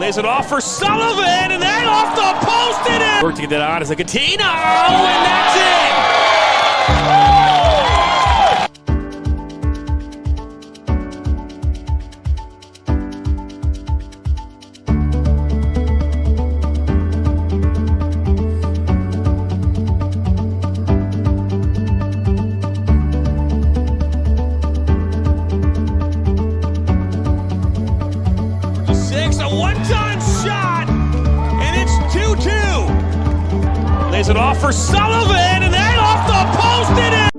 Lays it off for Sullivan, and then off the post it is! Work to get that on as a Catino, and that's it! A one-time shot, and it's 2-2. Lays it off for Sullivan, and then off the post it is!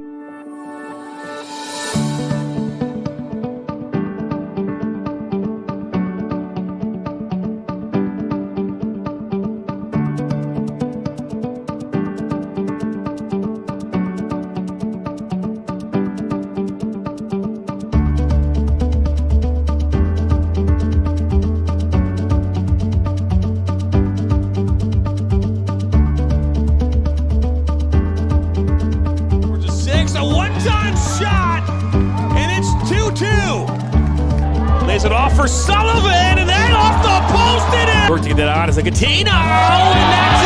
A one-time shot, and it's 2-2. Lays it off for Sullivan, and then off the post it is! Work to get that on as a Catino, and that's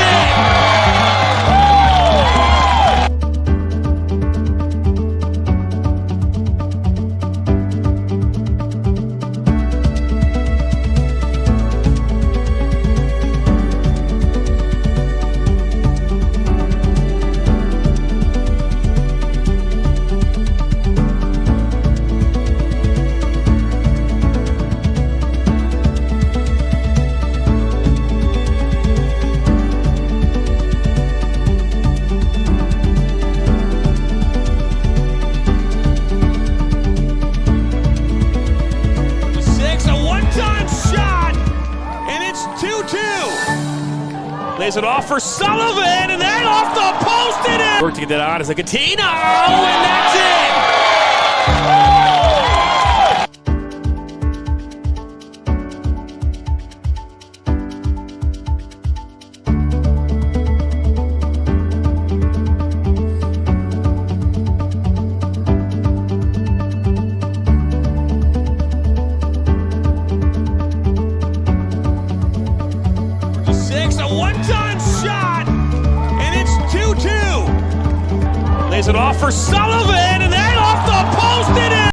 Lays it off for Sullivan, and then off the post it is! Work to get that on as a Catino, and that's A one-time shot, and it's 2-2. Lays it off for Sullivan, and then off the post it is!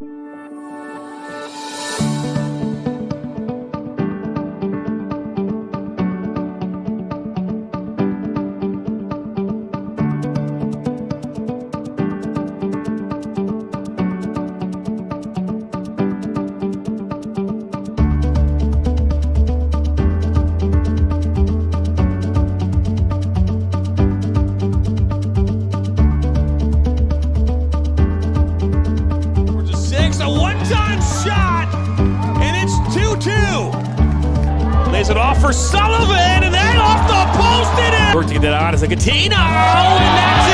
A one-time shot, and it's 2-2. Lays it off for Sullivan, and then off the post it is! Work to get that on as a Catino, and that's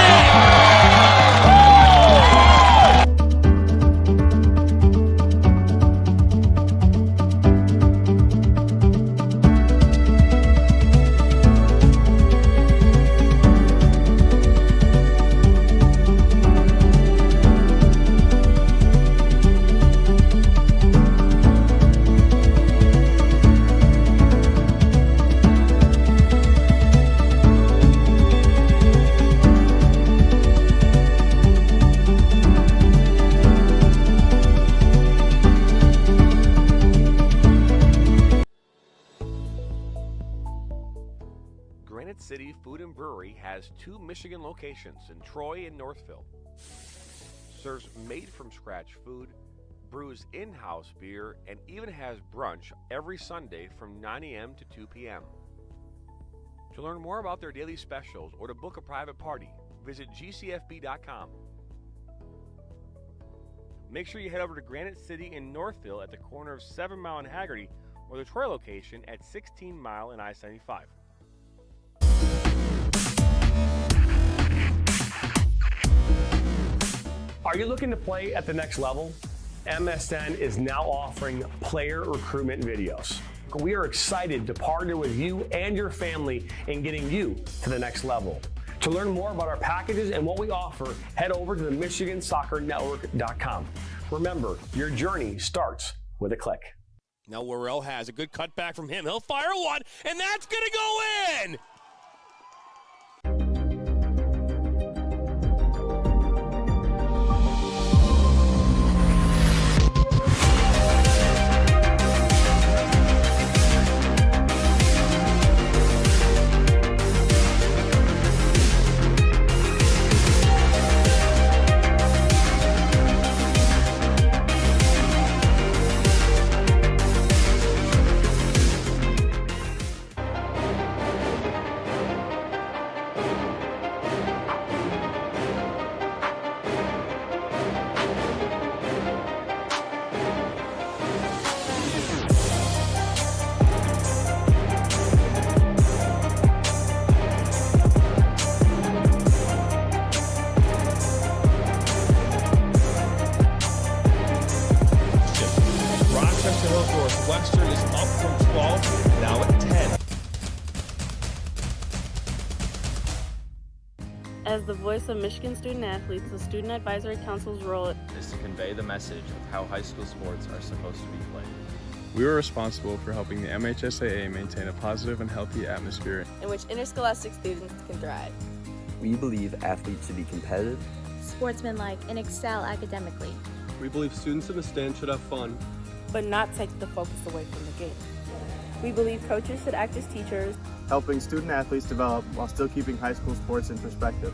Granite City Food and Brewery has 2 Michigan locations in Troy and Northville. Serves made-from-scratch food, brews in-house beer, and even has brunch every Sunday from 9 a.m. to 2 p.m. To learn more about their daily specials or to book a private party, visit gcfb.com. Make sure you head over to Granite City in Northville at the corner of 7 Mile and Haggerty, or the Troy location at 16 Mile and I-75. Are you looking to play at the next level? MSN is now offering player recruitment videos. We are excited to partner with you and your family in getting you to the next level. To learn more about our packages and what we offer, head over to the MichiganSoccerNetwork.com. Remember, your journey starts with a click. Now Worrell has a good cutback from him. He'll fire one, and that's going to go in! Northwestern is up from 12, now at 10. As the voice of Michigan student athletes, the Student Advisory Council's role is to convey the message of how high school sports are supposed to be played. We were responsible for helping the MHSAA maintain a positive and healthy atmosphere in which interscholastic students can thrive. We believe athletes should be competitive, sportsmanlike, and excel academically. We believe students in the stand should have fun, but not take the focus away from the game. We believe coaches should act as teachers, helping student athletes develop while still keeping high school sports in perspective.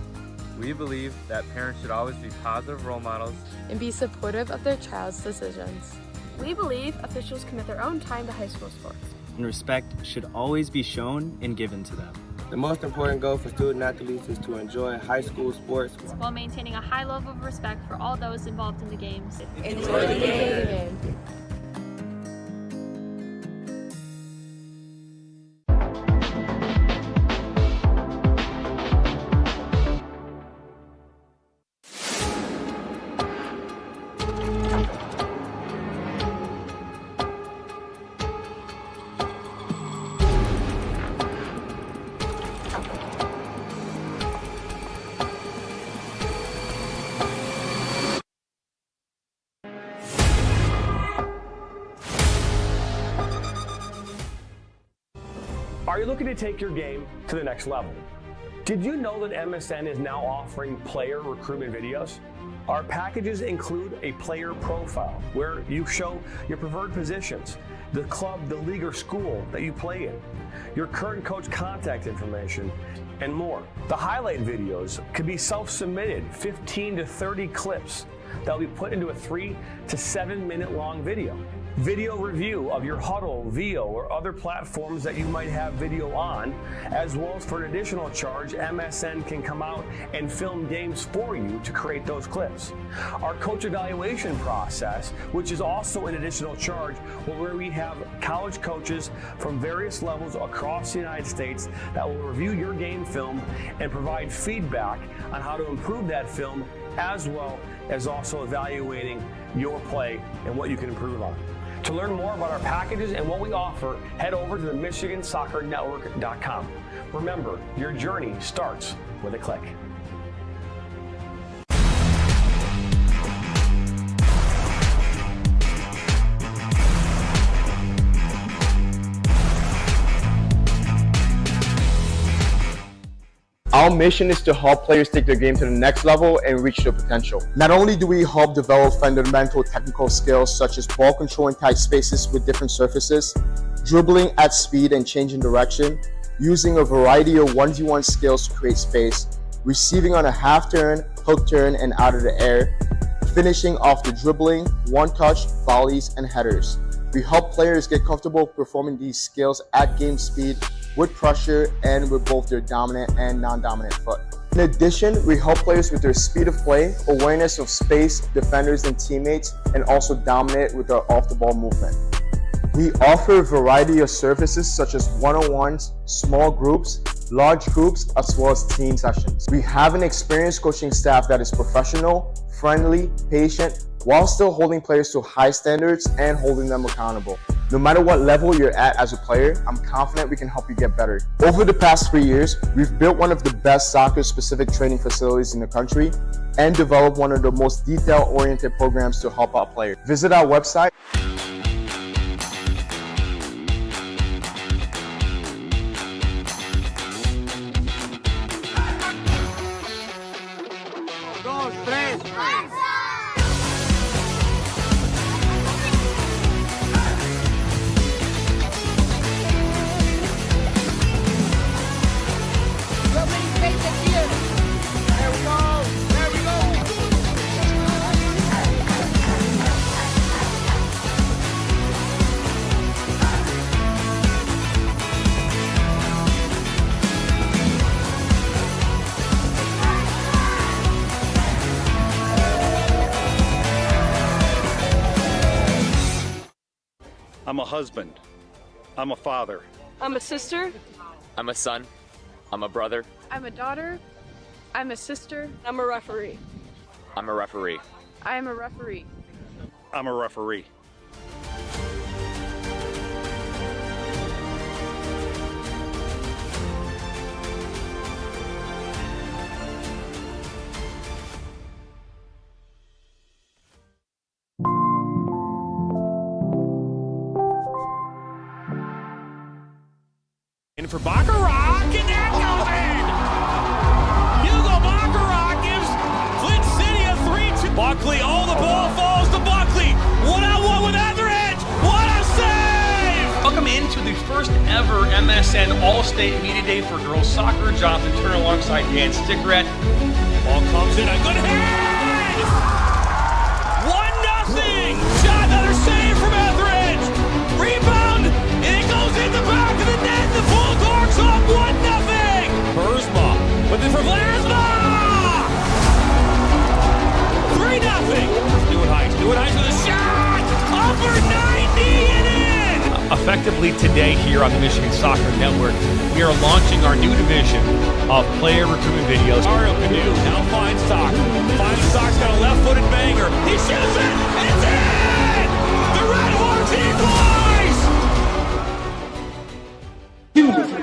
We believe that parents should always be positive role models and be supportive of their child's decisions. We believe officials commit their own time to high school sports. And respect should always be shown and given to them. The most important goal for student athletes is to enjoy high school sports while maintaining a high level of respect for all those involved in the games. Enjoy the game. Are you looking to take your game to the next level? Did you know that MSN is now offering player recruitment videos? Our packages include a player profile where you show your preferred positions, the club, the league, or school that you play in, your current coach contact information, and more. The highlight videos could be self-submitted, 15 to 30 clips that will be put into a 3 to 7 minute long video. Video review of your Huddle, VO, or other platforms that you might have video on, as well as for an additional charge, MSN can come out and film games for you to create those clips. Our coach evaluation process, which is also an additional charge, where we have college coaches from various levels across the United States that will review your game film and provide feedback on how to improve that film, as well as also evaluating your play and what you can improve on. To learn more about our packages and what we offer, head over to the MichiganSoccerNetwork.com. Remember, your journey starts with a click. Our mission is to help players take their game to the next level and reach their potential. Not only do we help develop fundamental technical skills such as ball control in tight spaces with different surfaces, dribbling at speed and changing direction, using a variety of 1v1 skills to create space, receiving on a half turn, hook turn, and out of the air, finishing off the dribbling, one-touch, volleys, and headers. We help players get comfortable performing these skills at game speed, with pressure, and with both their dominant and non-dominant foot. In addition, we help players with their speed of play, awareness of space, defenders and teammates, and also dominate with our off-the-ball movement. We offer a variety of services such as one-on-ones, small groups, large groups, as well as team sessions. We have an experienced coaching staff that is professional, friendly, patient, while still holding players to high standards and holding them accountable. No matter what level you're at as a player, I'm confident we can help you get better. Over the past 3 years, we've built one of the best soccer-specific training facilities in the country and developed one of the most detail-oriented programs to help out players. Visit our website. dos, tres. I'm a husband. I'm a father. I'm a sister. I'm a son. I'm a brother. I'm a daughter. I'm a sister. I'm a referee. I'm a referee. I am a referee. I'm a referee. In for Baccarat, and that goes in! Hugo Baccarat gives Flint City a 3-2. Buckley, the ball falls to Buckley. One-on-one with Etheridge. What a save! Welcome into the first ever MSN All-State Media Day for girls soccer. Jonathan Turner alongside Dan Stickrett. Ball comes in, a good hit! 1-0! Shot, another save from Etheridge! Rebound, and it goes in the back of the net. The Bulldogs up 1-0! Burzma, but then for Vlasma! 3-0! Stewart Heights with a shot! Upper 90 and in! Effectively today here on the Michigan Soccer Network, we are launching our new division of player recruitment videos. Mario Canoe now finds Sock. Finds Sock's got a left-footed banger. He shoots it, and it's in! The Red Hawks equalize!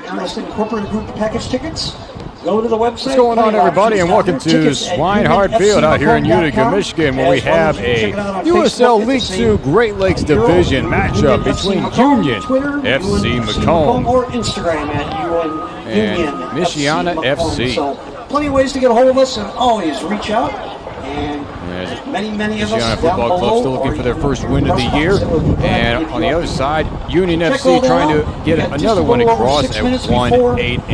MSN Corporate Group package tickets. Go to the website. What's going on, everybody, and welcome to Swinehart Field out here in Utica, Michigan, where we have a USL League 2 Great Lakes Division matchup between Union FC MACOMB or Instagram at and MICHIANA FC. So plenty of ways to get a hold of us, and always reach out. And many of us MICHIANA Football Club still looking for their first win of the year, and on the other side, Union FC trying to get another one across at 1-8-0,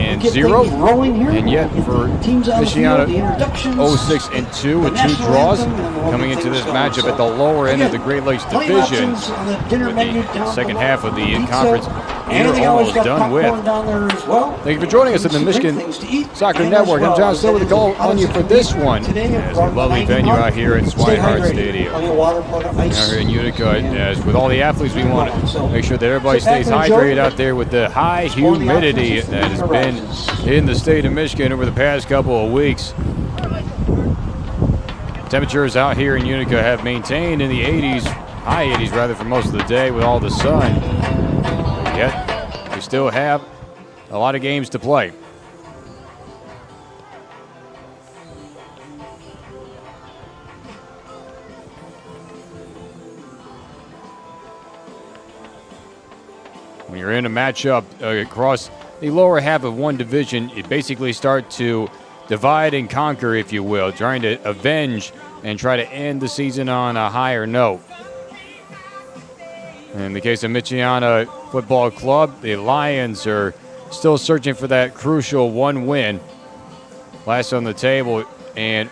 and yet for MICHIANA 0-6-2 with 2 draws, coming into this matchup at the lower end of the Great Lakes Division, with the second half of the conference year almost done with. Thank you for joining us in the Michigan Soccer Network. I'm John Snow with the call on you for this one. It's a lovely venue out here at Swinehart Stadium. Out here in Utica, as with all the athletes, we want to make sure that everybody stays hydrated out there with the high humidity that has been in the state of Michigan over the past couple of weeks. Temperatures out here in Utica have maintained in the 80s, high 80s rather, for most of the day with all the sun. Yet, we still have a lot of games to play. When you're in a matchup across the lower half of one division, you basically start to divide and conquer, if you will, trying to avenge and try to end the season on a higher note. In the case of Michiana Football Club, the Lions are still searching for that crucial one win. Last on the table, and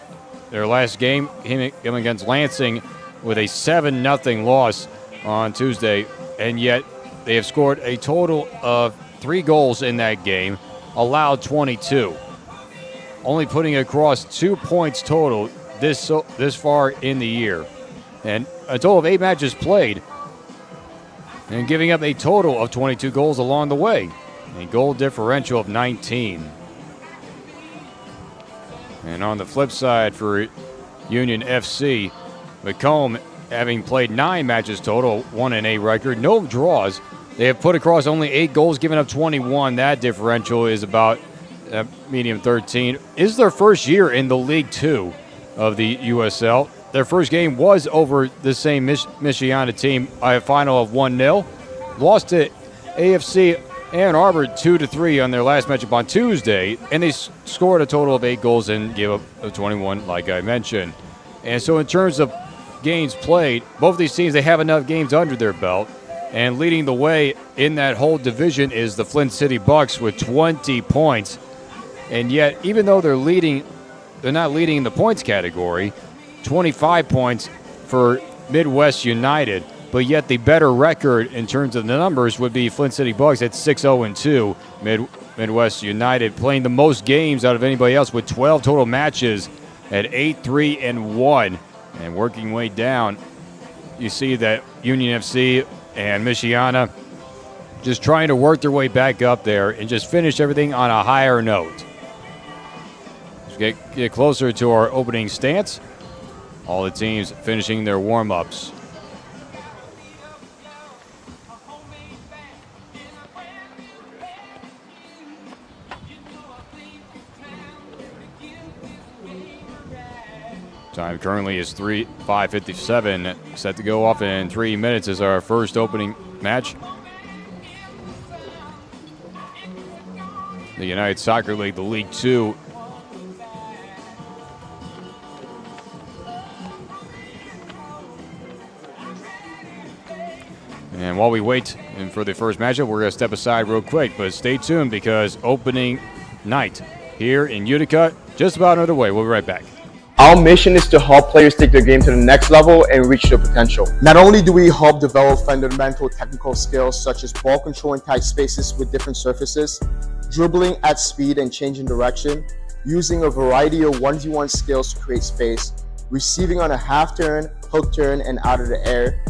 their last game came against Lansing with a 7-0 loss on Tuesday, and yet they have scored a total of 3 goals in that game, allowed 22. Only putting across 2 points total this far in the year. And a total of 8 matches played, and giving up a total of 22 goals along the way. A goal differential of 19. And on the flip side for Union FC, MACOMB, having played 9 matches total, 1-8 record, no draws. They have put across only 8 goals, giving up 21. That differential is about medium 13. Is their first year in the League 2 of the USL. Their first game was over the same Michiana team by a final of 1-0. Lost to AFC Ann Arbor 2-3 on their last matchup on Tuesday, and they scored a total of 8 goals and gave up a 21, like I mentioned. And so in terms of games played, both these teams, they have enough games under their belt. And leading the way in that whole division is the Flint City Bucks with 20 points. And yet, even though they're not leading in the points category, 25 points for Midwest United. But yet the better record in terms of the numbers would be Flint City Bucks at 6-0-2. Midwest United playing the most games out of anybody else with 12 total matches at 8-3-1. And working way down, you see that Union FC and Michiana just trying to work their way back up there and just finish everything on a higher note. Let's get closer to our opening stance. All the teams finishing their warm-ups. Time currently is 5:57. Set to go off in 3 minutes is our first opening match. The United Soccer League, the League Two. And while we wait for the first matchup, we're going to step aside real quick, but stay tuned because opening night here in Utica just about underway. We'll be right back. Our mission is to help players take their game to the next level and reach their potential. Not only do we help develop fundamental technical skills such as ball control in tight spaces with different surfaces, dribbling at speed and changing direction, using a variety of 1v1 skills to create space, receiving on a half turn, hook turn, and out of the air,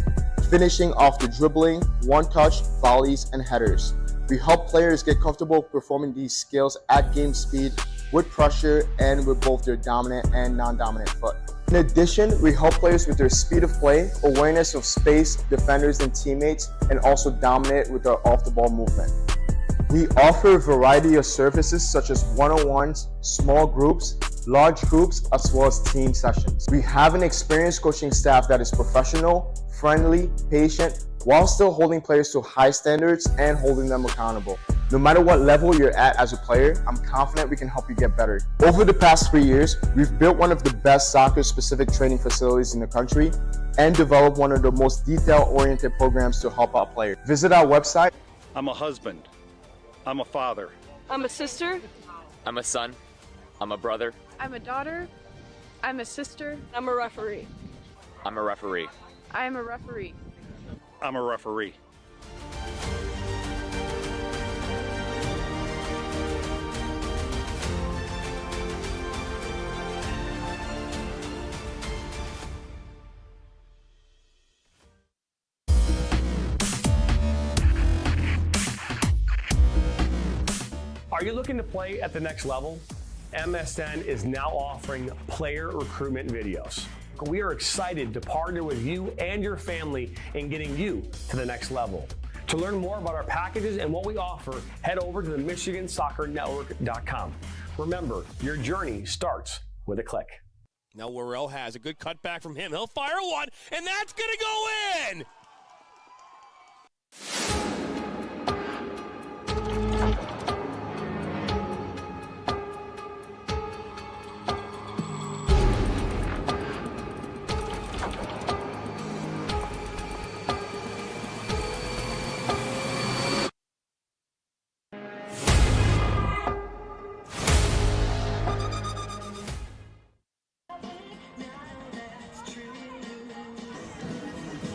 finishing off the dribbling, one-touch, volleys, and headers. We help players get comfortable performing these skills at game speed with pressure and with both their dominant and non-dominant foot. In addition, we help players with their speed of play, awareness of space, defenders and teammates, and also dominate with our off-the-ball movement. We offer a variety of services such as one-on-ones, small groups, large groups, as well as team sessions. We have an experienced coaching staff that is professional, friendly, patient, while still holding players to high standards and holding them accountable. No matter what level you're at as a player, I'm confident we can help you get better. Over the past 3 years, we've built one of the best soccer-specific training facilities in the country and developed one of the most detail-oriented programs to help out players. Visit our website. I'm a husband. I'm a father. I'm a sister. I'm a son. I'm a brother. I'm a daughter. I'm a sister. I'm a referee. I'm a referee. I am a referee. I'm a referee. Are you looking to play at the next level? MSN is now offering player recruitment videos. We are excited to partner with you and your family in getting you to the next level. To learn more about our packages and what we offer, head over to the MichiganSoccerNetwork.com. Remember, your journey starts with a click. Now Worrell has a good cutback from him. He'll fire one, and that's going to go in!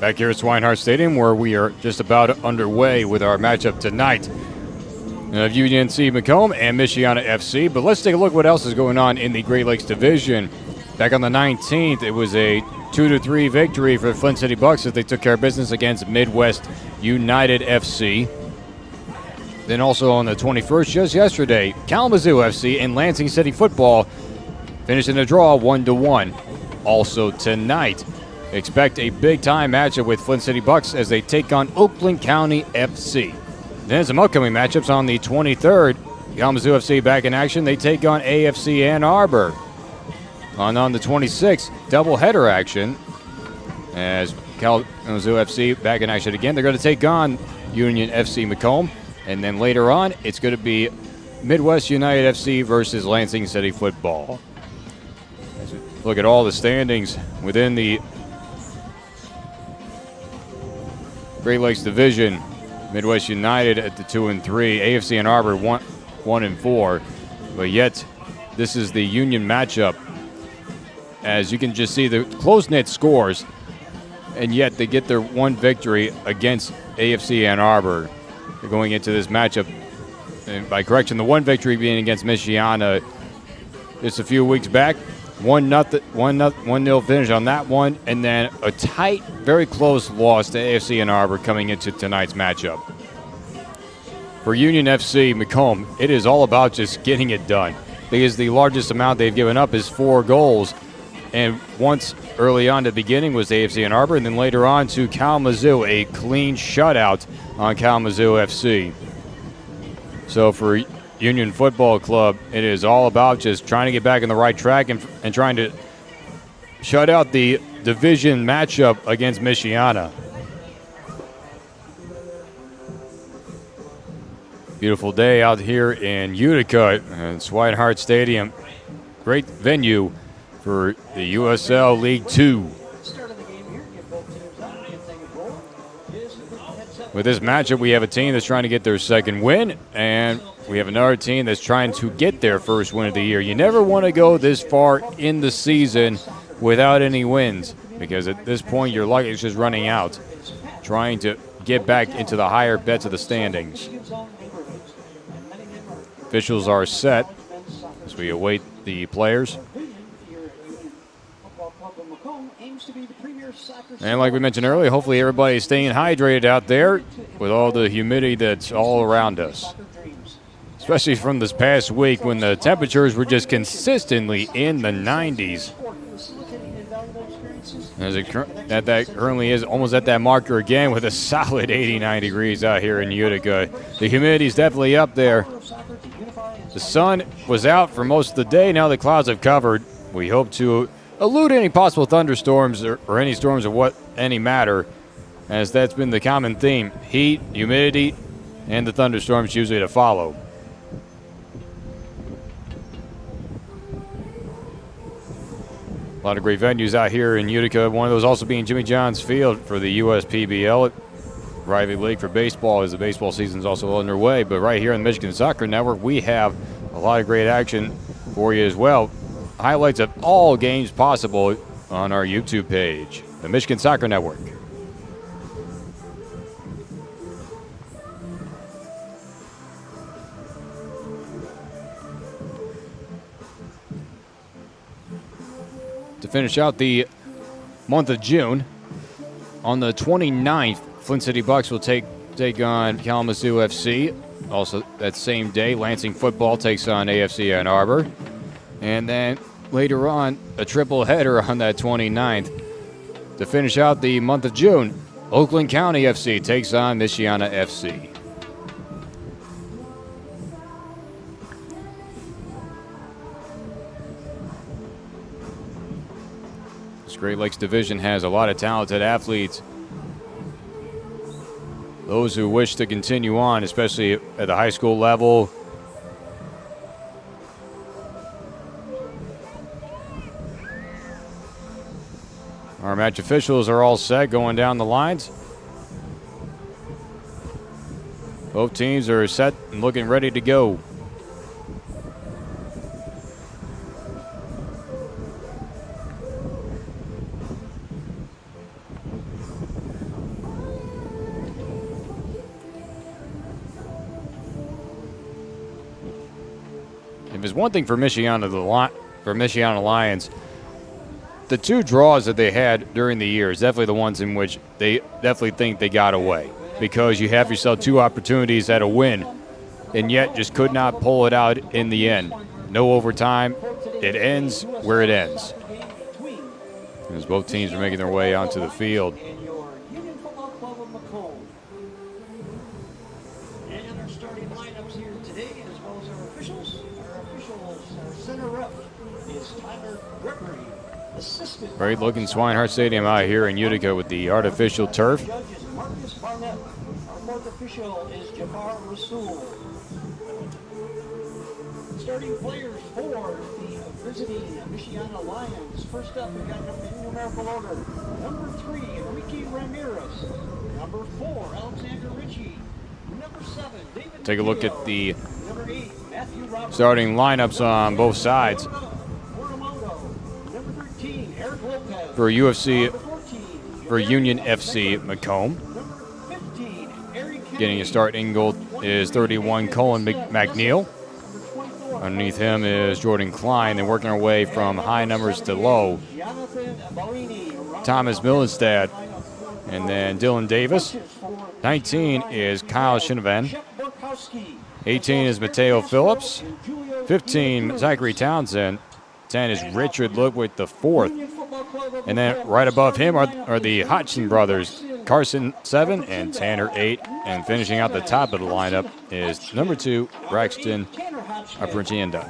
Back here at Swinehart Stadium, where we are just about underway with our matchup tonight of UNC MACOMB and Michiana FC. But let's take a look what else is going on in the Great Lakes Division. Back on the 19th, it was a 2-3 victory for the Flint City Bucks as they took care of business against Midwest United FC. Then also on the 21st, just yesterday, Kalamazoo FC and Lansing City Football finished in a draw 1-1. Also tonight, expect a big-time matchup with Flint City Bucks as they take on Oakland County FC. Then some upcoming matchups on the 23rd. Kalamazoo FC back in action. They take on AFC Ann Arbor. On the 26th, doubleheader action as Kalamazoo FC back in action again. They're going to take on Union FC MACOMB. And then later on, it's going to be Midwest United FC versus Lansing City Football. As we look at all the standings within the Great Lakes Division, Midwest United at the 2-3, AFC Ann Arbor 1-4, but yet this is the Union matchup. As you can just see the close-knit scores, and yet they get their one victory against AFC Ann Arbor. They're going into this matchup, and by correction, the one victory being against Michiana just a few weeks back. 1-0 finish on that one, and then a tight, very close loss to AFC Ann Arbor coming into tonight's matchup. For Union FC MACOMB, it is all about just getting it done, because the largest amount they've given up is 4 goals. And once early on, the beginning was AFC Ann Arbor, and then later on to Kalamazoo, a clean shutout on Kalamazoo FC. So for Union Football Club, it is all about just trying to get back in the right track and trying to shut out the division matchup against Michiana. Beautiful day out here in Utica at Swinehart Stadium. Great venue for the USL League 2. With this matchup, we have a team that's trying to get their second win, and we have another team that's trying to get their first win of the year. You never want to go this far in the season without any wins, because at this point, your luck is just running out, trying to get back into the higher bets of the standings. Officials are set as we await the players. And like we mentioned earlier, hopefully everybody's staying hydrated out there with all the humidity that's all around us. Especially from this past week when the temperatures were just consistently in the 90s. As that currently is almost at that marker again with a solid 89 degrees out here in Utica. The humidity is definitely up there. The sun was out for most of the day. Now the clouds have covered. We hope to elude any possible thunderstorms or any storms of what any matter, as that's been the common theme. Heat, humidity, and the thunderstorms usually to follow. A lot of great venues out here in Utica. One of those also being Jimmy John's Field for the USPBL, Private League for baseball, as the baseball season is also underway. But right here on the Michigan Soccer Network, we have a lot of great action for you as well. Highlights of all games possible on our YouTube page, the Michigan Soccer Network. To finish out the month of June, on the 29th, Flint City Bucks will take on Kalamazoo FC. Also that same day, Lansing Football takes on AFC Ann Arbor. And then later on, a triple header on that 29th. To finish out the month of June, Oakland County FC takes on MICHIANA FC. This Great Lakes Division has a lot of talented athletes. Those who wish to continue on, especially at the high school level. Our match officials are all set going down the lines. Both teams are set and looking ready to go. If there's one thing for Michiana Lions, the 2 draws that they had during the year is definitely the ones in which they definitely think they got away, because you have yourself 2 opportunities at a win and yet just could not pull it out in the end. No overtime. It ends where it ends. As both teams are making their way onto the field. Great looking Swinehart Stadium out here in Utica with the artificial turf. fourth official is Jafar Rasul. Starting players for the visiting Michiana Lions. First up, we got in numerical order. Number 3, Enrique Ramirez. Number 4, Alexander Ritchie. Number 7, David Take a look at the Number 8, Matthew Roberts. starting lineups on both sides. Number 13, Eric Lopez. For UFC, Number 14, for Union FC MACOMB. Number 15, Eric Getting a start in goal is 31, Colin McNeil. Underneath him is Jordan Klein. Then working our way from high numbers to low, Thomas Millenstad. And then Dylan Davis. 19 is Kyle Shinovan. 18 is Mateo Phillips. 15, Zachary Townsend. 10 is Richard Ludwig the fourth. And then right above him are the Hodgson brothers, Carson 7 and Tanner 8. And finishing out the top of the lineup is number 2, Braxton Aprinchienda.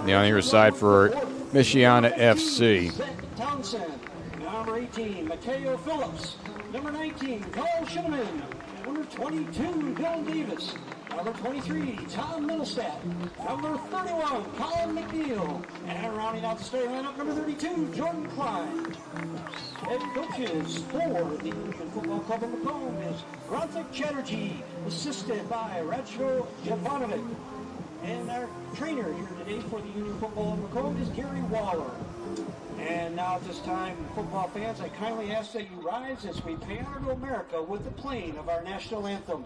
On the other side for Michiana FC. Townsend. Number 18, Mateo Phillips. Number 19, Carl Shinneman. Number 22, Dylan Davis. Number 23, Tom Middlestat. Number 31, Colin McNeil. And rounding out the starting lineup, number 32, Jordan Klein. Head coaches for the Union Football Club of MACOMB is Granthik Chatterjee, assisted by Rachel Jovanovic. And our trainer here today for the Union Football of MACOMB is Gary Waller. And now at this time, football fans, I kindly ask that you rise as we pay honor to America with the playing of our national anthem.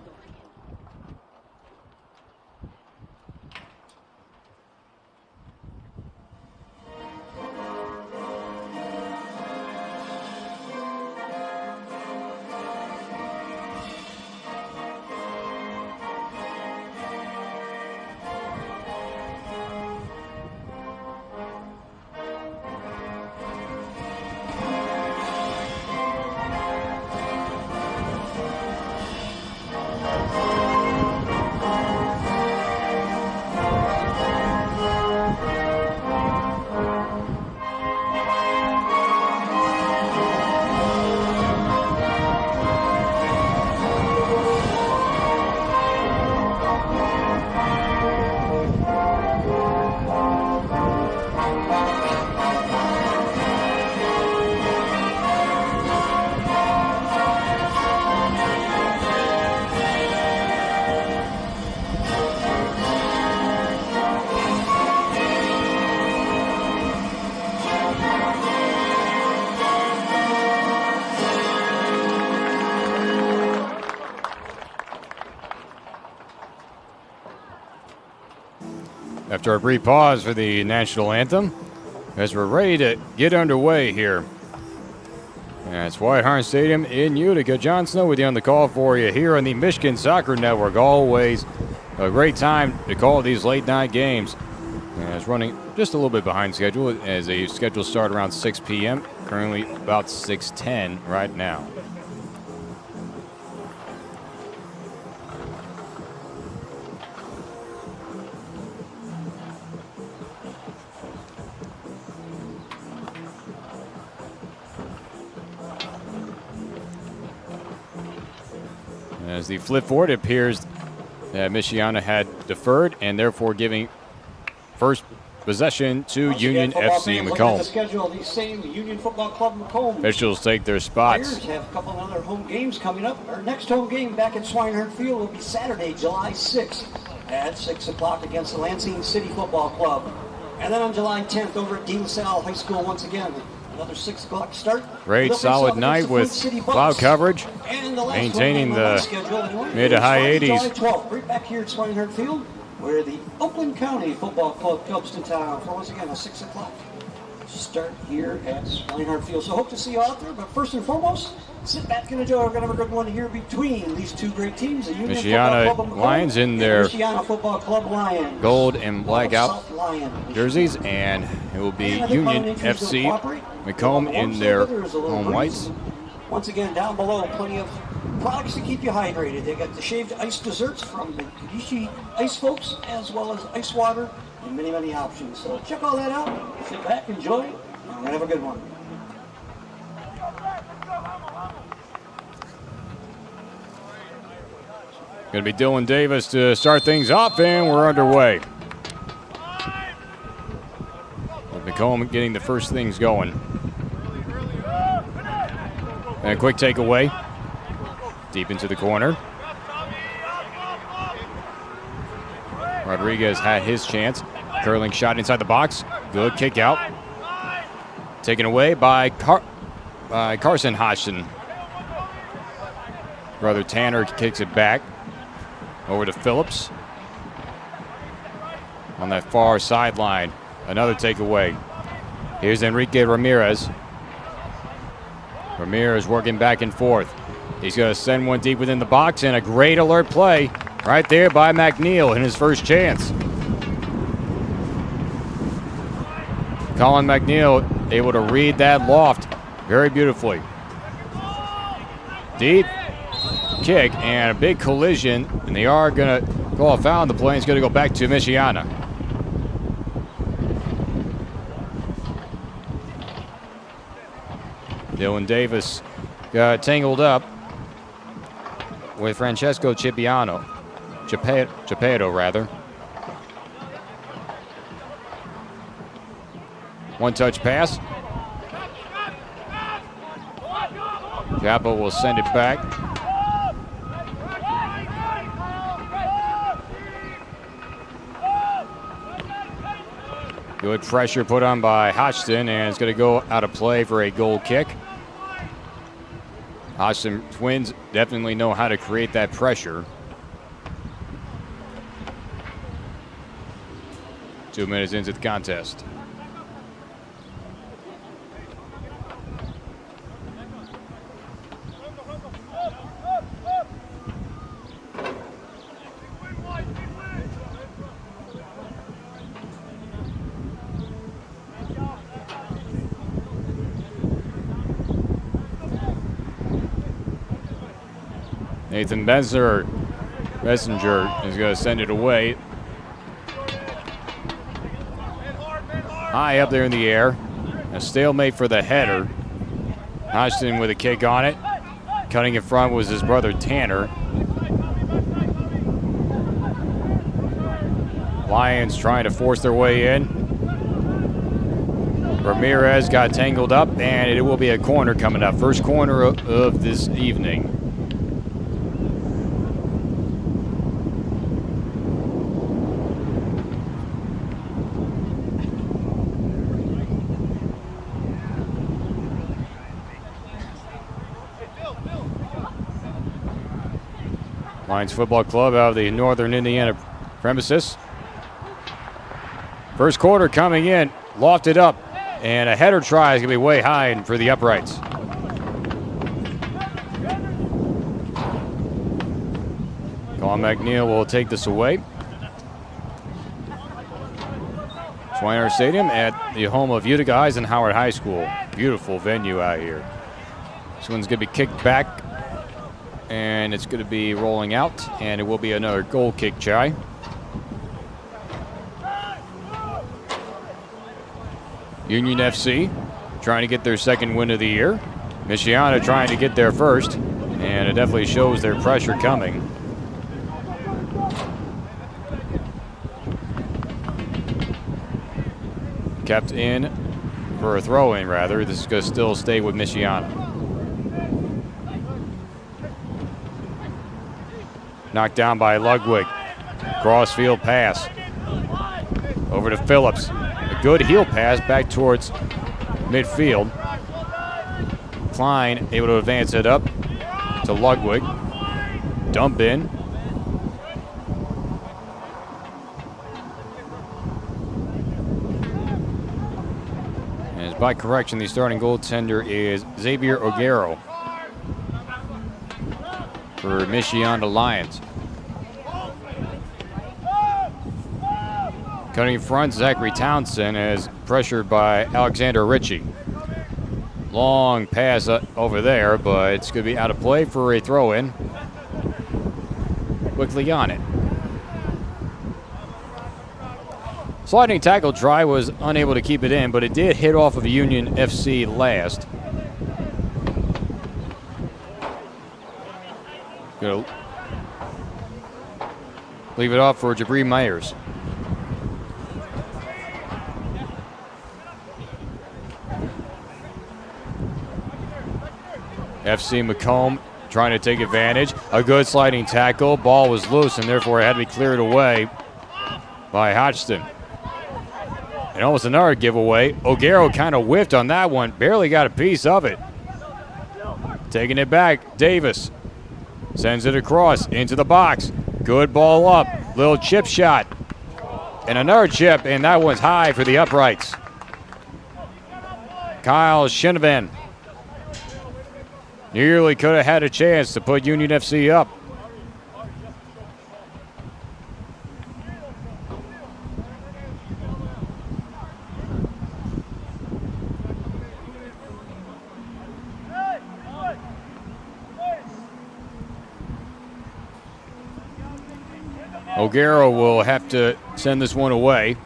After a brief pause for the national anthem, as we're ready to get underway here. And it's White Hart Stadium in Utica. John Snow with you on the call for you here on the Michigan Soccer Network. Always a great time to call these late night games. And it's running just a little bit behind schedule as they schedule start around 6 p.m. Currently about 6:10 right now. As the flip forward, it appears that Michiana had deferred and therefore giving first possession to Union FC MACOMB. The schedule of the same Union Football Club MACOMB. Officials take their spots. Players have a couple of other home games coming up. Our next home game back at Swinehurst Field will be Saturday, July 6th at 6 o'clock against the Lansing City Football Club. And then on July 10th over at De La Salle High School once again. Another 6 o'clock start. Great solid night with cloud coverage, maintaining the mid to high 80s. July 12th, right back here at Swinehurst Field, where the Oakland County Football Club comes to town for once again a 6 o'clock start here at Swinehurst Field. So hope to see you out there, but first and foremost, sit back and enjoy. We're going to have a good one here between these two great teams. The Union Michiana Lions in their Michiana Football Club Lions. Gold and blackout jerseys, and it will be Union FC MACOMB in their home whites. Once again, down below, plenty of products to keep you hydrated. They got the shaved ice desserts from the Kidishi Ice folks, as well as ice water, and many, many options. So check all that out. Sit back, enjoy, and we're going to have a good one. Going to be Dylan Davis to start things off, and we're underway. With MACOMB getting the first things going. And a quick takeaway. Deep into the corner. Rodriguez had his chance. Curling shot inside the box. Good kick out. Taken away by Carson Hodgson. Brother Tanner kicks it back. Over to Phillips. On that far sideline. Another takeaway. Here's Enrique Ramirez. Ramirez working back and forth. He's going to send one deep within the box, and a great alert play right there by McNeil in his first chance. Colin McNeil able to read that loft very beautifully. Deep kick and a big collision, and they are going to call a foul, and the play is going to go back to Michiana. Dylan Davis got tangled up with Francesco Geppetto. One-touch pass. Capo will send it back. Good pressure put on by Hodgson, and it's going to go out of play for a goal kick. Hodgson twins definitely know how to create that pressure. 2 minutes into the contest. Nathan Messenger is going to send it away. High up there in the air. A stalemate for the header. Hodgson with a kick on it. Cutting in front was his brother Tanner. Lions trying to force their way in. Ramirez got tangled up, and it will be a corner coming up. First corner of this evening. Lions Football Club out of the Northern Indiana premises. First quarter coming in, lofted up, and a header try is going to be way high for the uprights. Colin McNeil will take this away. Schweiner Stadium at the home of Utica Eisenhower High School. Beautiful venue out here. This one's going to be kicked back, and it's going to be rolling out, and it will be another goal kick try. Union FC trying to get their second win of the year. Michiana trying to get there first, and it definitely shows their pressure coming. Kept in for a throw-in, rather. This is going to still stay with Michiana. Knocked down by Ludwig. Crossfield pass. Over to Phillips. A good heel pass back towards midfield. Klein able to advance it up to Ludwig. Dump in. And by correction, the starting goaltender is Xavier Oguero for Michiana Lions. Cutting in front, Zachary Townsend is pressured by Alexander Ritchie. Long pass over there, but it's going to be out of play for a throw-in. Quickly on it. Sliding tackle try was unable to keep it in, but it did hit off of Union FC last. leave it off for Jabri Myers. FC MACOMB trying to take advantage. A good sliding tackle. Ball was loose and therefore it had to be cleared away by Hodgson. And almost another giveaway. O'Garo kind of whiffed on that one. Barely got a piece of it. Taking it back. Davis sends it across into the box. Good ball up. Little chip shot. And another chip, and that one's high for the uprights. Kyle Shinovan nearly could have had a chance to put Union FC up. O'Garo will have to send this one away.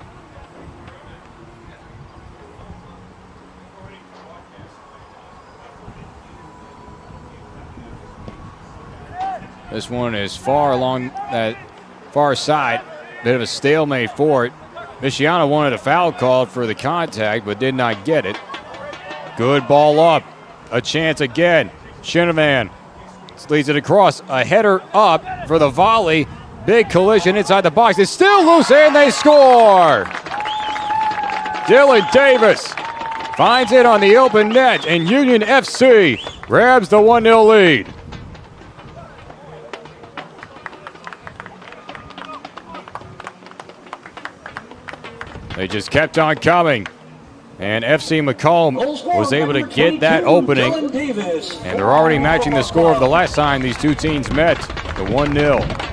This one is far along that far side. Bit of a stalemate for it. Michiana wanted a foul called for the contact, but did not get it. Good ball up. A chance again. Shinovan leads it across. A header up for the volley. Big collision inside the box. It's still loose, and they score! Dylan Davis finds it on the open net, and Union FC grabs the 1-0 lead. They just kept on coming. And FC MACOMB was able to get that opening. And they're already matching the score of the last time these two teams met, the 1-0.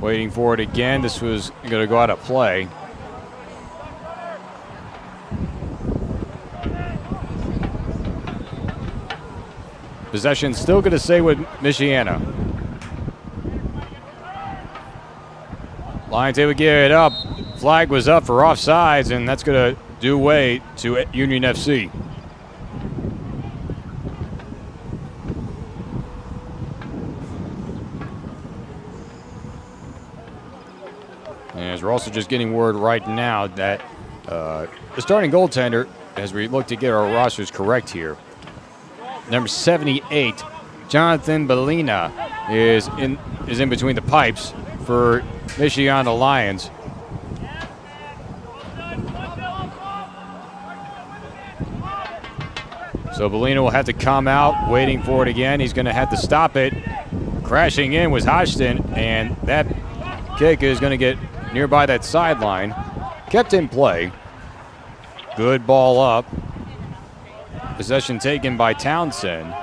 Waiting for it again. This was going to go out of play. Possession still going to stay with Michiana. Lions able to get it up. Flag was up for offsides, and that's going to do way to Union FC. And as we're also just getting word right now that the starting goaltender, as we look to get our rosters correct here, number 78, Jonathan Bellina, is in between the pipes for Michiana Lions. So Bellina will have to come out, waiting for it again. He's going to have to stop it. Crashing in was Hodgson, and that kick is going to get nearby that sideline. Kept in play. Good ball up. Possession taken by Townsend.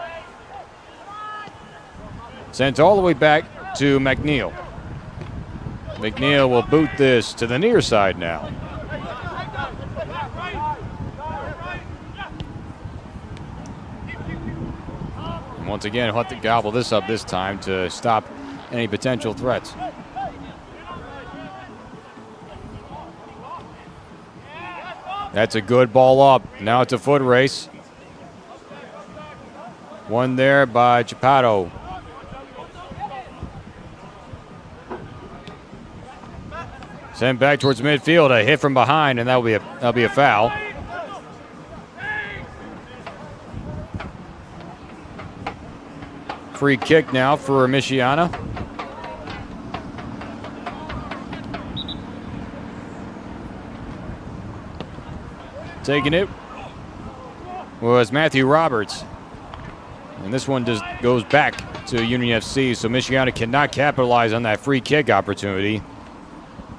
Sent all the way back to McNeil. McNeil will boot this to the near side now. And once again, he'll have to gobble this up this time to stop any potential threats. That's a good ball up. Now it's a foot race. One there by Chapato. Sent back towards midfield. A hit from behind, and that'll be a foul. Free kick now for Michiana. Taking it was Matthew Roberts. And this one just goes back to Union FC, so Michiana cannot capitalize on that free kick opportunity,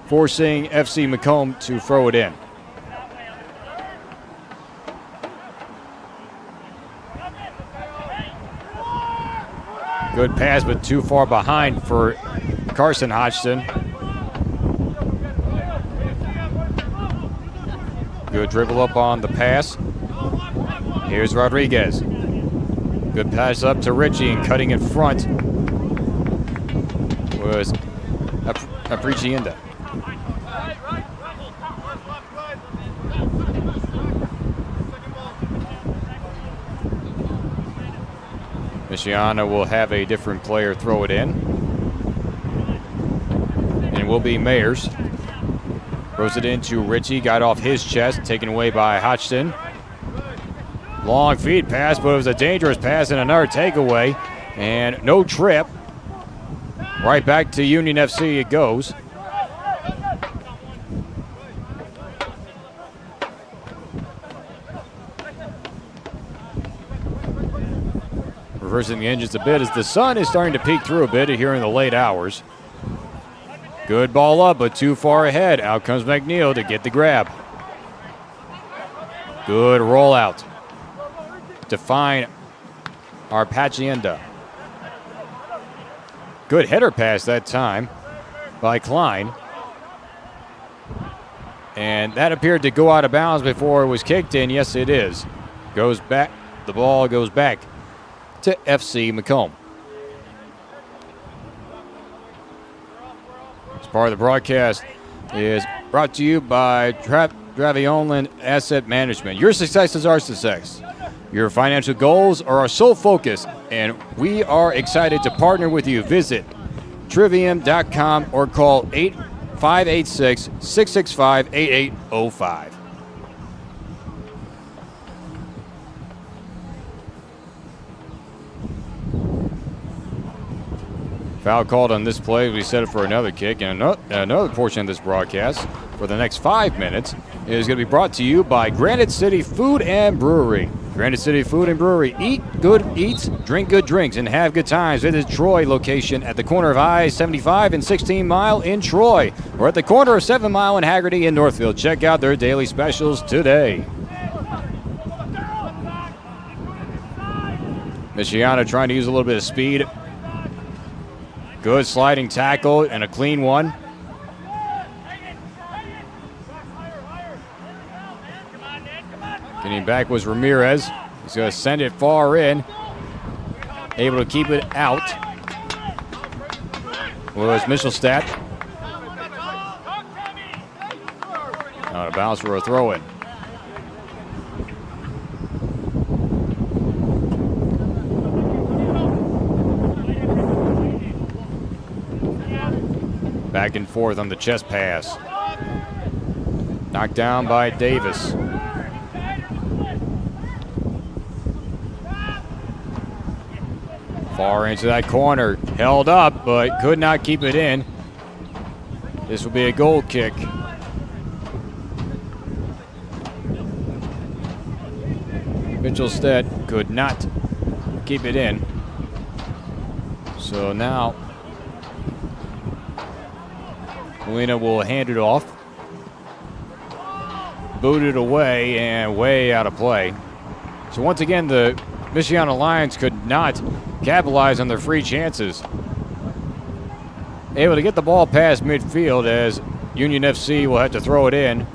forcing FC MACOMB to throw it in. Good pass, but too far behind for Carson Hodgson. Good dribble up on the pass. Here's Rodriguez. Good pass up to Richie, and cutting in front was Apricienda. MICHIANA will have a different player throw it in. And it will be Mayers. Throws it into Ritchie, got off his chest, taken away by Hodgson. Long feed pass, but it was a dangerous pass and another takeaway. And no trip. Right back to Union FC it goes. Reversing the engines a bit as the sun is starting to peek through a bit here in the late hours. Good ball up, but too far ahead. Out comes McNeil to get the grab. Good rollout to find Arpagienda. Good header pass that time by Klein. And that appeared to go out of bounds before it was kicked in. Yes, it is. Goes back. The ball goes back to FC MACOMB. This part of the broadcast is brought to you by Draviolan Asset Management. Your success is our success. Your financial goals are our sole focus, and we are excited to partner with you. Visit trivium.com or call 586-665-8805. Foul called on this play. We set it for another kick, and another portion of this broadcast for the next 5 minutes is going to be brought to you by Granite City Food and Brewery. Granite City Food and Brewery. Eat good eats, drink good drinks, and have good times. Visit Troy location at the corner of I-75 and 16 Mile in Troy, or at the corner of 7 Mile and Haggerty in Northfield. Check out their daily specials today. MICHIANA trying to use a little bit of speed. Good sliding tackle and a clean one. Getting back was Ramirez. He's going to send it far in. Able to keep it out was Michelstadt. Out of bounds for a throw-in. Back and forth on the chest pass. Knocked down by Davis. Far into that corner. Held up, but could not keep it in. This will be a goal kick. Michelstadt could not keep it in. So now Molina will hand it off. Boot it away and way out of play. So once again, the MICHIANA Lions could not capitalize on their free chances. Able to get the ball past midfield as Union FC will have to throw it in.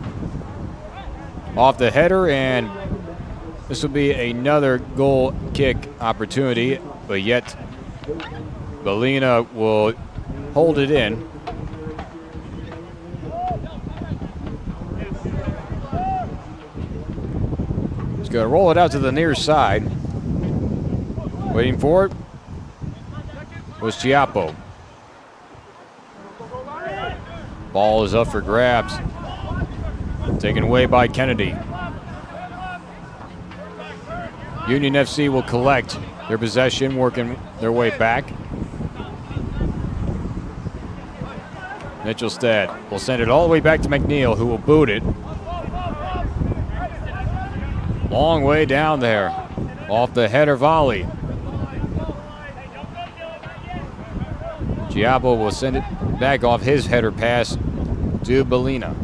Off the header, and this will be another goal kick opportunity, but yet Molina will hold it in. He's going to roll it out to the near side. Waiting for it was Chiappo. Ball is up for grabs. Taken away by Kennedy. Union FC will collect their possession, working their way back. Michelstadt will send it all the way back to McNeil, who will boot it. Long way down there. Off the header volley. Chiappo will send it back off his header pass to Molina.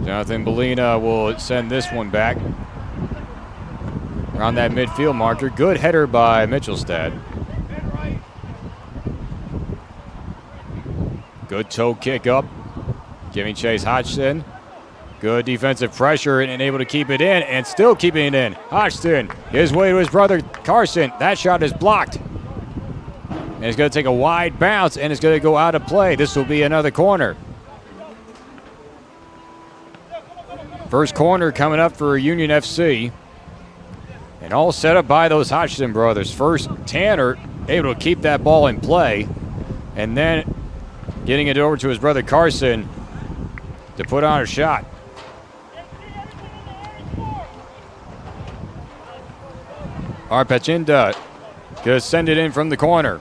Jonathan Molina will send this one back around that midfield marker. Good header by Michelstadt. Good toe kick up, giving chase Hodgson. Good defensive pressure and able to keep it in, and still keeping it in. Hodgson, his way to his brother Carson. That shot is blocked. And it's going to take a wide bounce, and it's going to go out of play. This will be another corner. First corner coming up for Union FC. And all set up by those Hodgson brothers. First, Tanner able to keep that ball in play, and then getting it over to his brother Carson to put on a shot. Arpachinda gonna send it in from the corner.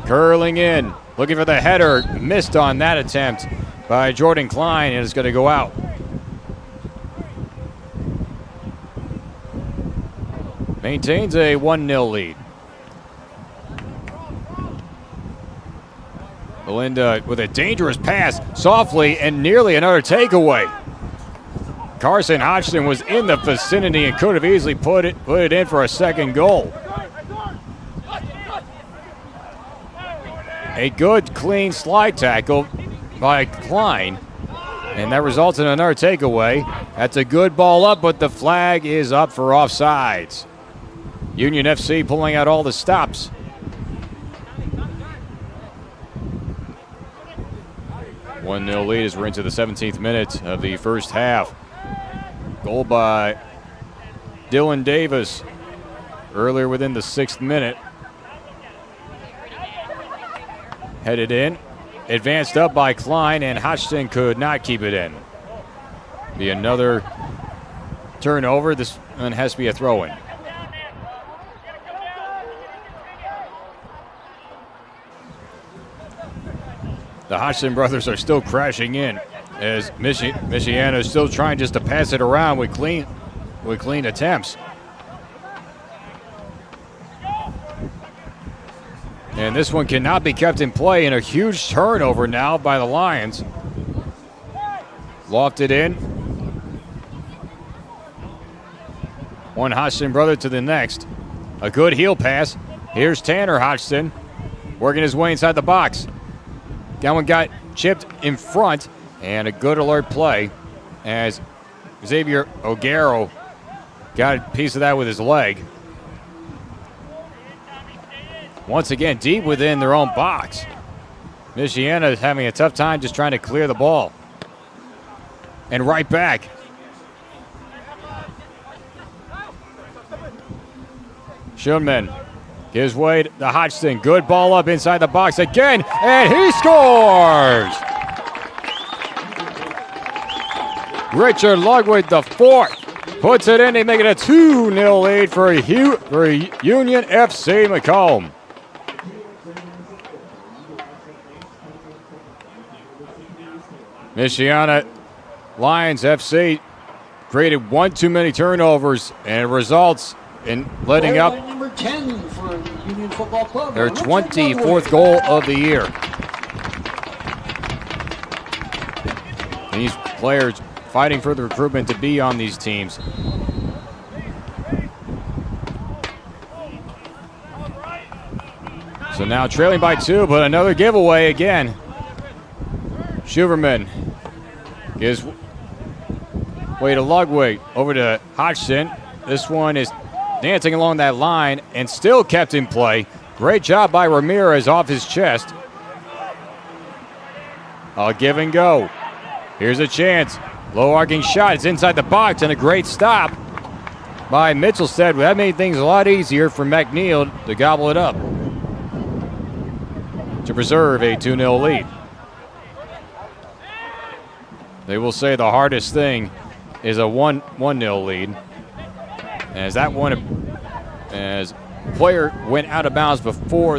Curling in, looking for the header. Missed on that attempt by Jordan Klein, and it's going to go out. Maintains a 1-0 lead. Belinda with a dangerous pass, softly, and nearly another takeaway. Carson Hodgson was in the vicinity and could have easily put it in for a second goal. A good, clean slide tackle by Klein, and that results in another takeaway. That's a good ball up, but the flag is up for offsides. Union FC pulling out all the stops. One 1-0 lead as we're into the 17th minute of the first half. Goal by Dylan Davis earlier within the 6th minute. Headed in, advanced up by Klein, and Hodgson could not keep it in. Be another turnover. This one has to be a throw-in. The Hodgson brothers are still crashing in as MICHIANA is still trying just to pass it around with clean attempts. And this one cannot be kept in play, and a huge turnover now by the Lions. Lofted in. One Hodgson brother to the next. A good heel pass. Here's Tanner Hodgson working his way inside the box. That one got chipped in front, and a good alert play as Xavier O'Garo got a piece of that with his leg. Once again, deep within their own box. MICHIANA is having a tough time just trying to clear the ball. And right back. Schulman gives way to Hodgson. Good ball up inside the box again, and he scores! Richard Lugwood, the fourth, puts it in. They make it a 2-0 lead for Union FC MACOMB. MICHIANA Lions FC created one too many turnovers, and it results in letting up number 10 for Union Football Club. Their 24th goal of the year. These players fighting for the recruitment to be on these teams. So now trailing by 2, but another giveaway again. Schuverman gives way to Lugway, over to Hodgson. This one is dancing along that line and still kept in play. Great job by Ramirez off his chest. A give and go. Here's a chance. Low arcing shot. It's inside the box, and a great stop by Mitchellstead. That made things a lot easier for McNeil to gobble it up to preserve a 2-0 lead. They will say the hardest thing is a 1-0 lead. As that one, as the player went out of bounds before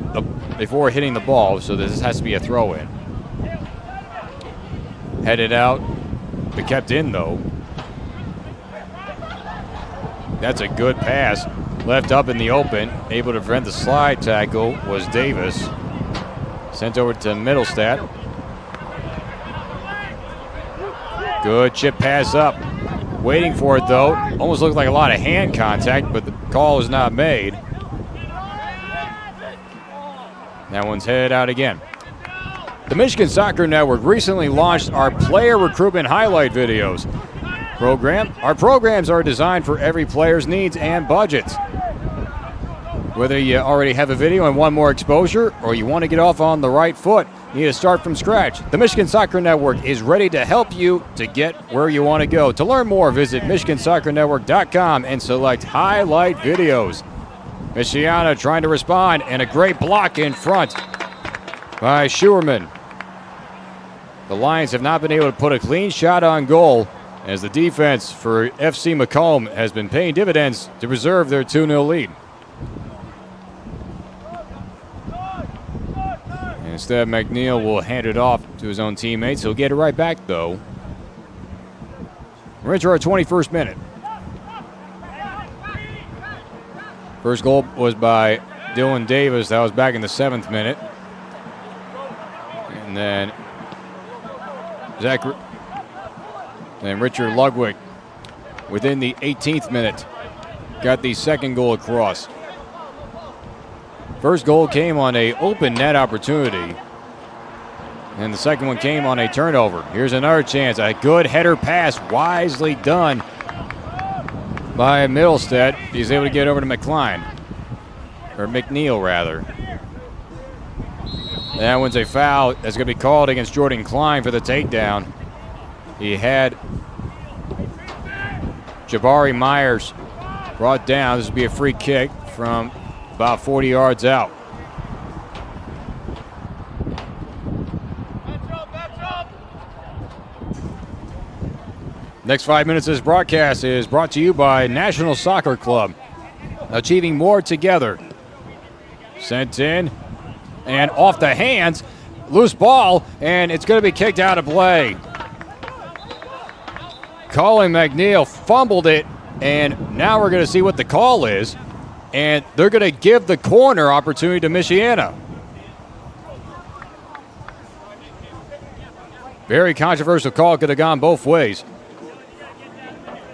hitting the ball, so this has to be a throw-in. Headed out, but kept in though. That's a good pass. Left up in the open, able to prevent the slide tackle was Davis. Sent over to Middlestat. Good chip pass up. Waiting for it though. Almost looked like a lot of hand contact, but the call was not made. That one's headed out again. The Michigan Soccer Network recently launched our player recruitment highlight videos program. Our programs are designed for every player's needs and budgets. Whether you already have a video and want more exposure, or you want to get off on the right foot, you need to start from scratch. The Michigan Soccer Network is ready to help you to get where you want to go. To learn more, visit MichiganSoccerNetwork.com and select Highlight Videos. MICHIANA trying to respond, and a great block in front by Schuerman. The Lions have not been able to put a clean shot on goal, as the defense for FC MACOMB has been paying dividends to preserve their 2-0 lead. Instead, McNeil will hand it off to his own teammates. He'll get it right back, though. We're into our 21st minute. First goal was by Dylan Davis. That was back in the 7th minute. And then Richard Ludwig, within the 18th minute, got the second goal across. First goal came on an open net opportunity, and the second one came on a turnover. Here's another chance. A good header pass, wisely done by Middlestead. He's able to get over to McNeil, rather. That one's a foul that's going to be called against Jordan Klein for the takedown. He had Jabari Myers brought down. This will be a free kick from about 40 yards out. Next 5 minutes of this broadcast is brought to you by National Soccer Club. Achieving more together. Sent in and off the hands. Loose ball, and it's going to be kicked out of play. Colin McNeil fumbled it, and now we're going to see what the call is. And they're going to give the corner opportunity to MICHIANA. Very controversial call, could have gone both ways.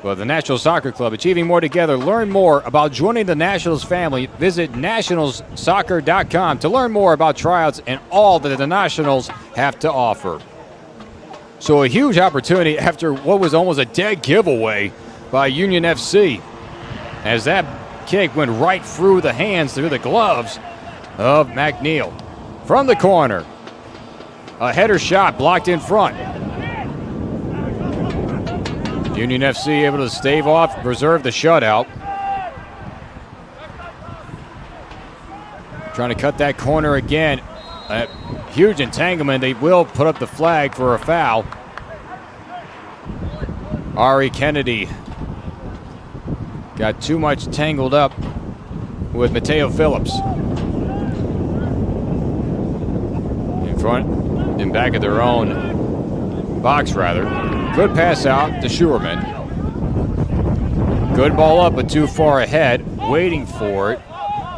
But the National Soccer Club, achieving more together. Learn more about joining the Nationals family. Visit nationalssoccer.com to learn more about tryouts and all that the Nationals have to offer. So a huge opportunity after what was almost a dead giveaway by Union FC, as that kick went right through the hands, through the gloves of McNeil. From the corner, a header shot blocked in front. Union FC able to stave off, preserve the shutout. Trying to cut that corner again. A huge entanglement. They will put up the flag for a foul. Ari Kennedy got too much tangled up with Mateo Phillips. In front, in back of their own box, rather. Good pass out to Schuerman. Good ball up, but too far ahead. Waiting for it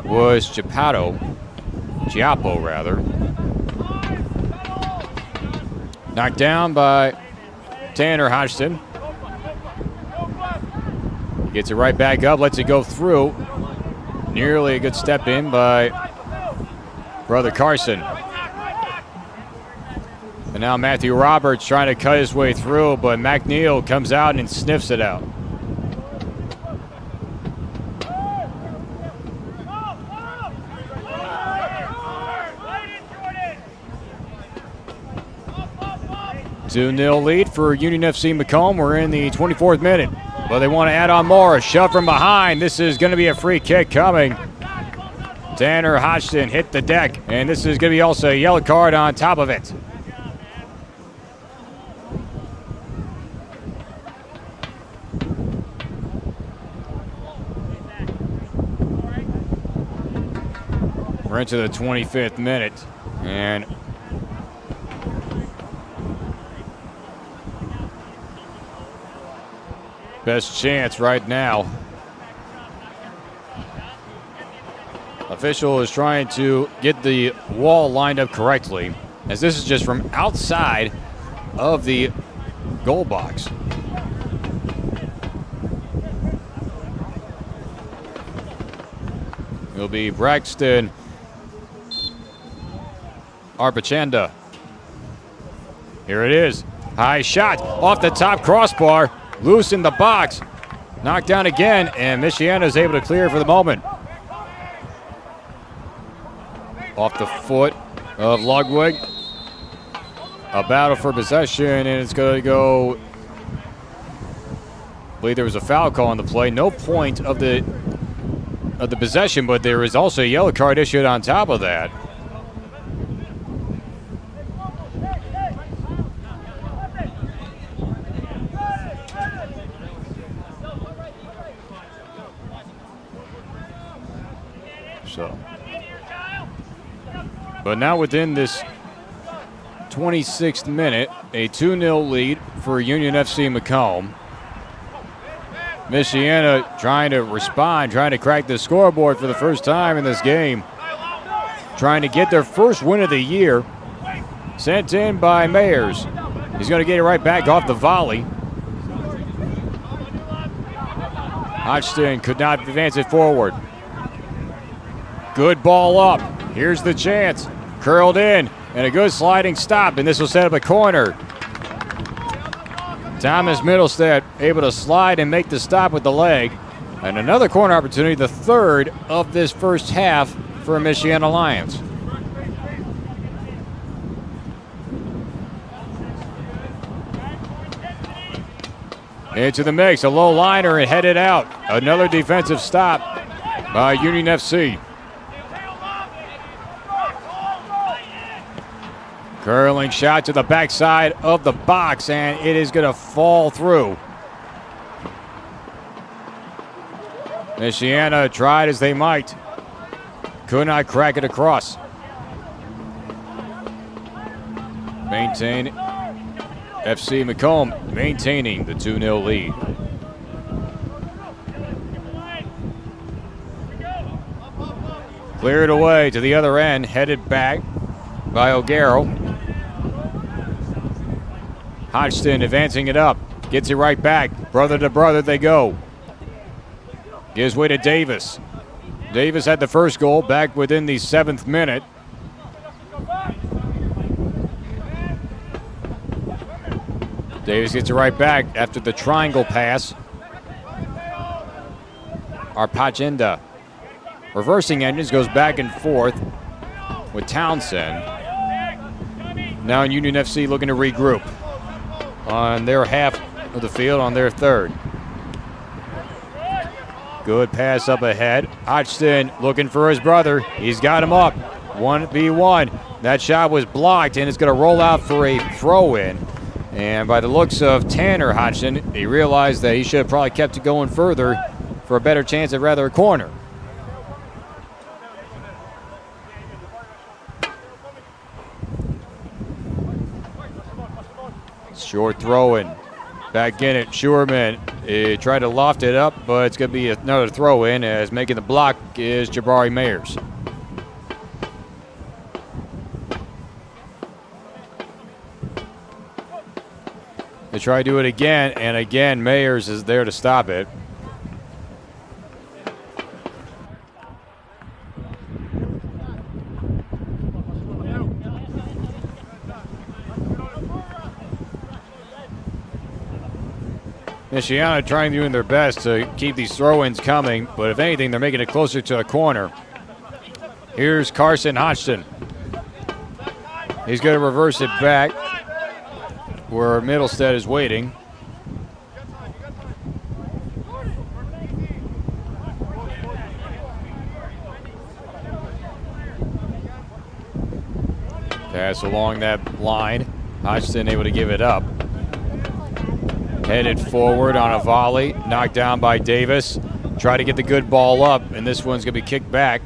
was Chiappo, rather. Knocked down by Tanner Hodgson. Gets it right back up, lets it go through. Nearly a good step in by Brother Carson. And now Matthew Roberts trying to cut his way through, but McNeil comes out and sniffs it out. Two 2-0 lead for Union FC MACOMB. We're in the 24th minute. But they want to add on more. A shove from behind. This is going to be a free kick coming. Tanner Hodgson hit the deck. And this is going to be also a yellow card on top of it. We're into the 25th minute. And best chance right now. Official is trying to get the wall lined up correctly, as this is just from outside of the goal box. It'll be Braxton Arpachanda. Here it is. High shot off the top crossbar. Loose in the box. Knocked down again, and MICHIANA is able to clear for the moment. off the foot of Ludwig. A battle for possession, and it's going to go. I believe there was a foul call on the play. No point of the possession, but there is also a yellow card issued on top of that. So, but now within this 26th minute, a 2-0 lead for Union FC MACOMB. MICHIANA trying to respond, trying to crack the scoreboard for the first time in this game. Trying to get their first win of the year. Sent in by Mayers. He's going to get it right back off the volley. Hodgson could not advance it forward. Good ball up. Here's the chance. Curled in, and a good sliding stop, and this will set up a corner. Thomas Middlestead able to slide and make the stop with the leg. And another corner opportunity, the third of this first half for MICHIANA Lions. Into the mix, a low liner and headed out. Another defensive stop by Union FC. Curling shot to the backside of the box, and it is going to fall through. MICHIANA tried as they might. Could not crack it across. Maintain FC MACOMB maintaining the 2-0 lead. Cleared away to the other end, headed back by O'Garrow. Hodgson advancing it up, gets it right back. Brother to brother they go. Gives way to Davis. Davis had the first goal back within the 7th minute. Davis gets it right back after the triangle pass. Arpachenda reversing engines, goes back and forth with Townsend. Now Union FC looking to regroup on their half of the field, on their third. Good pass up ahead. Hodgson looking for his brother. He's got him up. 1v1. That shot was blocked, and it's going to roll out for a throw-in. And by the looks of Tanner Hodgson, he realized that he should have probably kept it going further for a better chance at rather a corner. Short throw-in. Back in it, Schuerman tried to loft it up, but it's going to be another throw-in, as making the block is Jabari Mayers. They try to do it again, and again, Mayers is there to stop it. MICHIANA trying to do their best to keep these throw-ins coming, but if anything, they're making it closer to a corner. Here's Carson Hodgson. He's going to reverse it back where Middlestead is waiting. Pass along that line. Hodgson able to give it up. Headed forward on a volley, knocked down by Davis. Try to get the good ball up, and this one's going to be kicked back.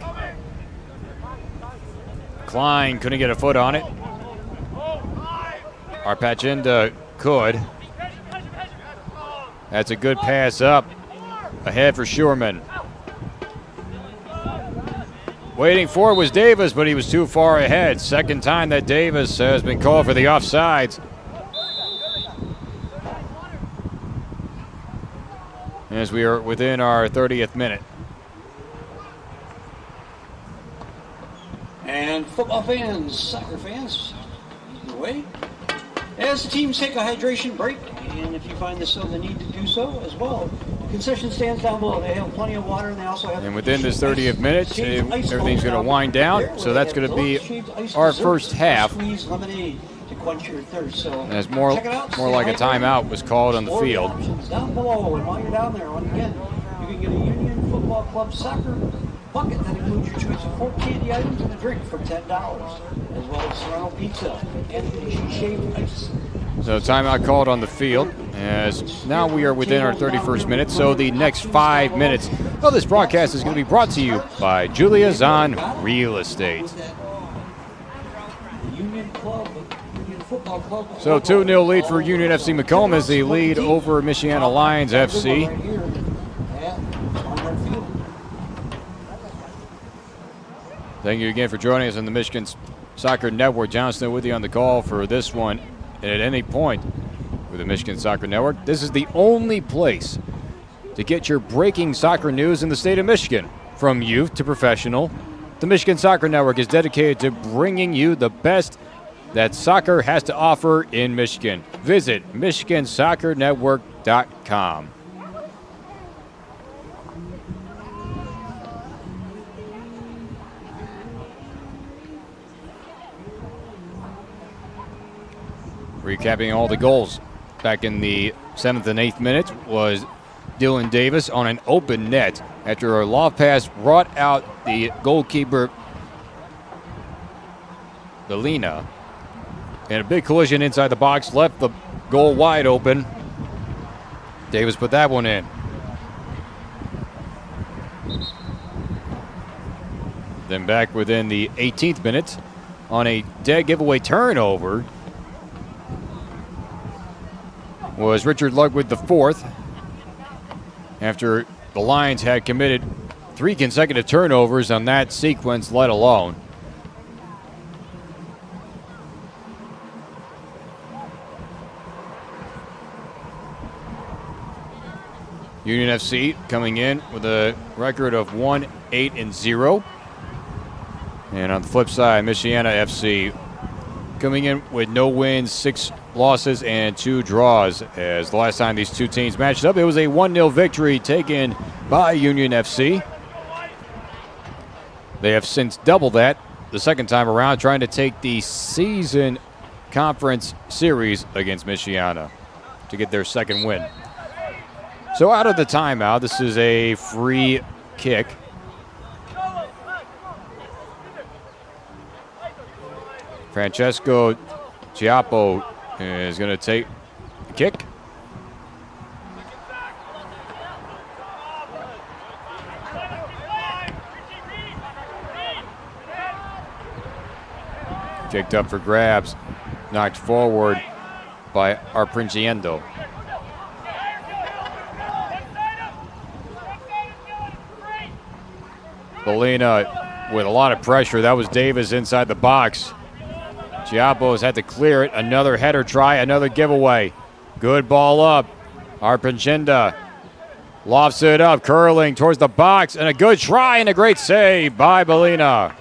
Klein couldn't get a foot on it. Arpachenda could. That's a good pass up. Ahead for Schuerman. Waiting for it was Davis, but he was too far ahead. Second time that Davis has been called for the offsides. As we are within our 30th minute. And football fans, soccer fans, wait. As the teams take a hydration break, and if you find this the need to do so as well, concession stands down below. They have plenty of water, and they also have. And within this 30th minute, everything's going to wind down. So that's going to be our first half. Lemonade to quench your thirst. So as more like a timeout was called on the field. Down below, and while you're down there, again, you can get a Union Football Club soccer bucket that includes your choice of 4 candy items and a drink for $10, as well as Serrano pizza and shaved ice. So timeout called on the field, as now we are within our 31st minute. So the next 5 minutes of this broadcast is going to be brought to you by Julia Zahn Real Estate. So 2-0 lead for Union FC Macomb as they lead over Michiana Lions FC. Thank you again for joining us on the Michigan Soccer Network. Johnston with you on the call for this one. And at any point with the Michigan Soccer Network, this is the only place to get your breaking soccer news in the state of Michigan. From youth to professional, the Michigan Soccer Network is dedicated to bringing you the best that soccer has to offer in Michigan. Visit MichiganSoccerNetwork.com. Recapping all the goals back in the 7th and 8th minutes was Dylan Davis on an open net after a loft pass brought out the goalkeeper Belina. And a big collision inside the box left the goal wide open. Davis put that one in. Then back within the 18th minute on a dead giveaway turnover was Richard Ludwig the fourth, after the Lions had committed 3 consecutive turnovers on that sequence, let alone. Union FC coming in with a record of 1-8-0. And on the flip side, Michiana FC coming in with no wins, 6 losses, and 2 draws. As the last time these two teams matched up, it was a 1-0 victory taken by Union FC. They have since doubled that the second time around, trying to take the season conference series against Michiana to get their second win. So out of the timeout, this is a free kick. Francesco Chiappo is going to take the kick. Kicked up for grabs, knocked forward by Arprinciendo. Belina with a lot of pressure. That was Davis inside the box. Chiappo has had to clear it. Another header try, another giveaway. Good ball up. Arprinciendo lofts it up, curling towards the box, and a good try and a great save by Belina.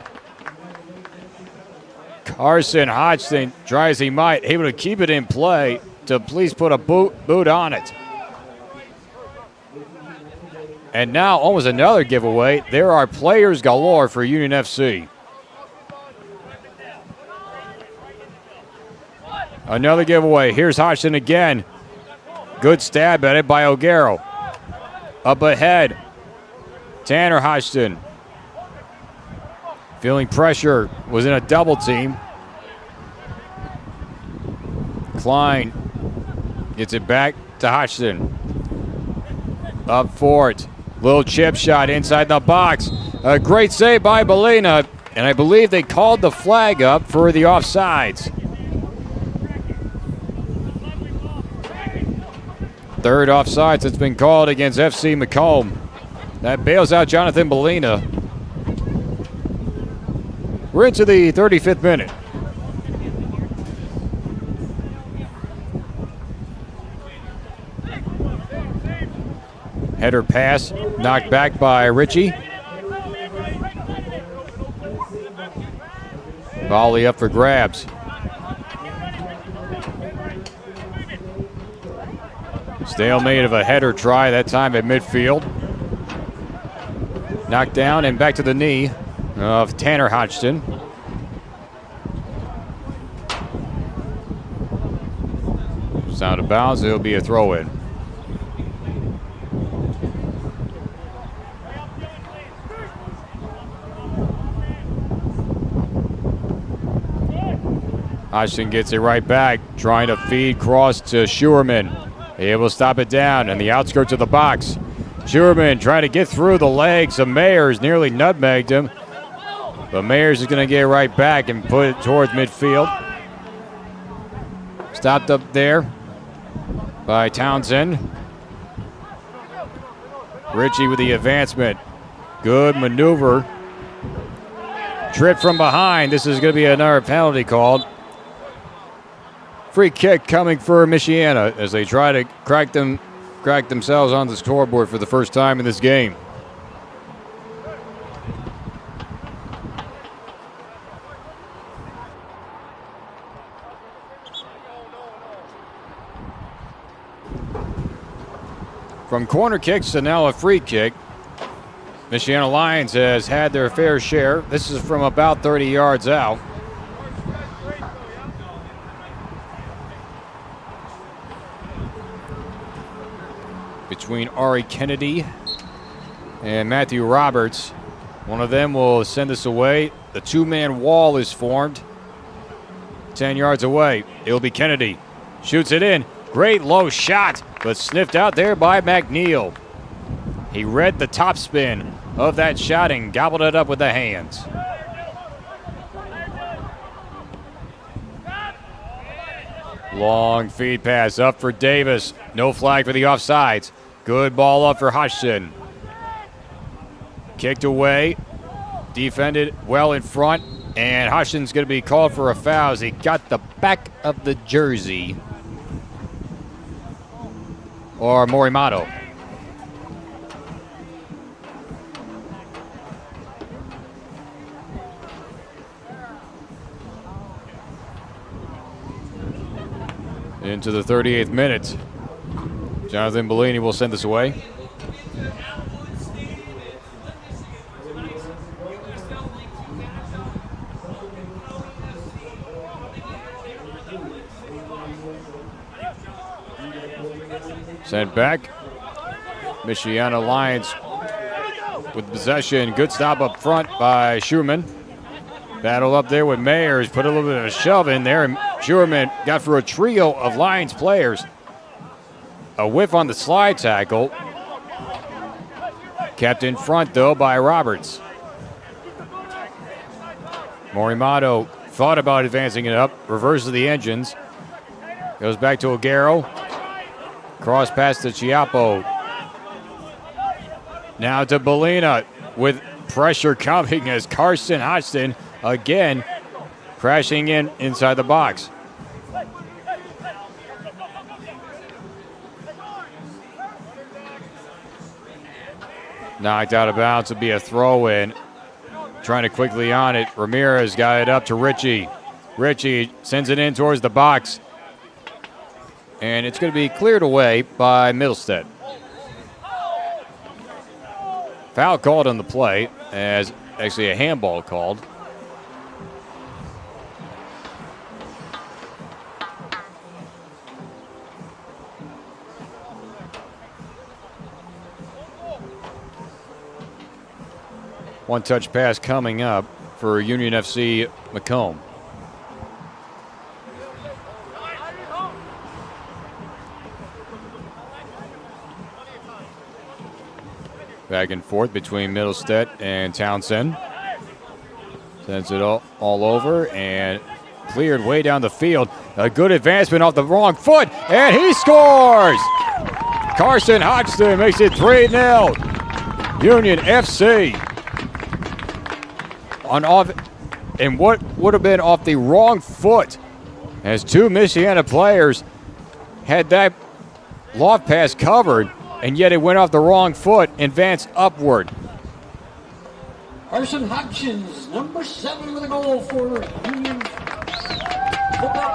Carson Hodgson, try as he might, able to keep it in play to please put a boot on it. And now almost another giveaway. There are players galore for Union FC. Another giveaway. Here's Hodgson again. Good stab at it by O'Garo. Up ahead, Tanner Hodgson. Feeling pressure, was in a double team. Klein gets it back to Hodgson. Up for it. Little chip shot inside the box. A great save by Belina, and I believe they called the flag up for the offsides. Third offsides that's been called against FC MACOMB. That bails out Jonathan Belina. We're into the 35th minute. Header pass, knocked back by Ritchie. Volley up for grabs. Stalemate of a header try, that time at midfield. Knocked down and back to the knee of Tanner Hodgson. It's out of bounds, it'll be a throw-in. Hodgson gets it right back, trying to feed cross to Schuerman. Able to stop it down in the outskirts of the box. Schuerman trying to get through the legs of Mayers, nearly nutmegged him. But Mayers is going to get right back and put it towards midfield. Stopped up there by Townsend. Ritchie with the advancement. Good maneuver. Trip from behind. This is going to be another penalty called. Free kick coming for Michiana as they try to crack themselves on the scoreboard for the first time in this game. From corner kicks to now a free kick, Michiana Lions has had their fair share. This is from about 30 yards out. Between Ari Kennedy and Matthew Roberts. One of them will send this away. The two-man wall is formed 10 yards away. It'll be Kennedy. Shoots it in. Great low shot, but sniffed out there by McNeil. He read the topspin of that shot and gobbled it up with the hands. Long feed pass up for Davis. No flag for the offsides. Good ball up for Hodgson. Kicked away. Defended well in front. And Hodgson's going to be called for a foul as he got the back of the jersey. Or Morimato. Into the 38th minute. Jonathan Bellini will send this away. Sent back. Michiana Lions with possession. Good stop up front by Schuerman. Battle up there with Mayers. Put a little bit of a shove in there. And Schuerman got through a trio of Lions players. A whiff on the slide tackle. Kept in front, though, by Roberts. Morimato thought about advancing it up. Reverses the engines. Goes back to O'Garo. Cross pass to Chiappo. Now to Bellina with pressure coming as Carson Hodgson again crashing in inside the box. Knocked out of bounds to be a throw-in. Trying to quickly on it. Ramirez got it up to Ritchie. Ritchie sends it in towards the box. And it's going to be cleared away by Middlestead. Foul called on the play, as actually a handball called. One-touch pass coming up for Union FC MACOMB. Back and forth between Middlestead and Townsend. Sends it all over and cleared way down the field. A good advancement off the wrong foot, and he scores! Carson Hodgson makes it 3-0. Union FC. And what would have been off the wrong foot, as two Michiana players had that loft pass covered, and yet it went off the wrong foot and advanced upward. Carson Hodgins, number 7 with a goal for Union.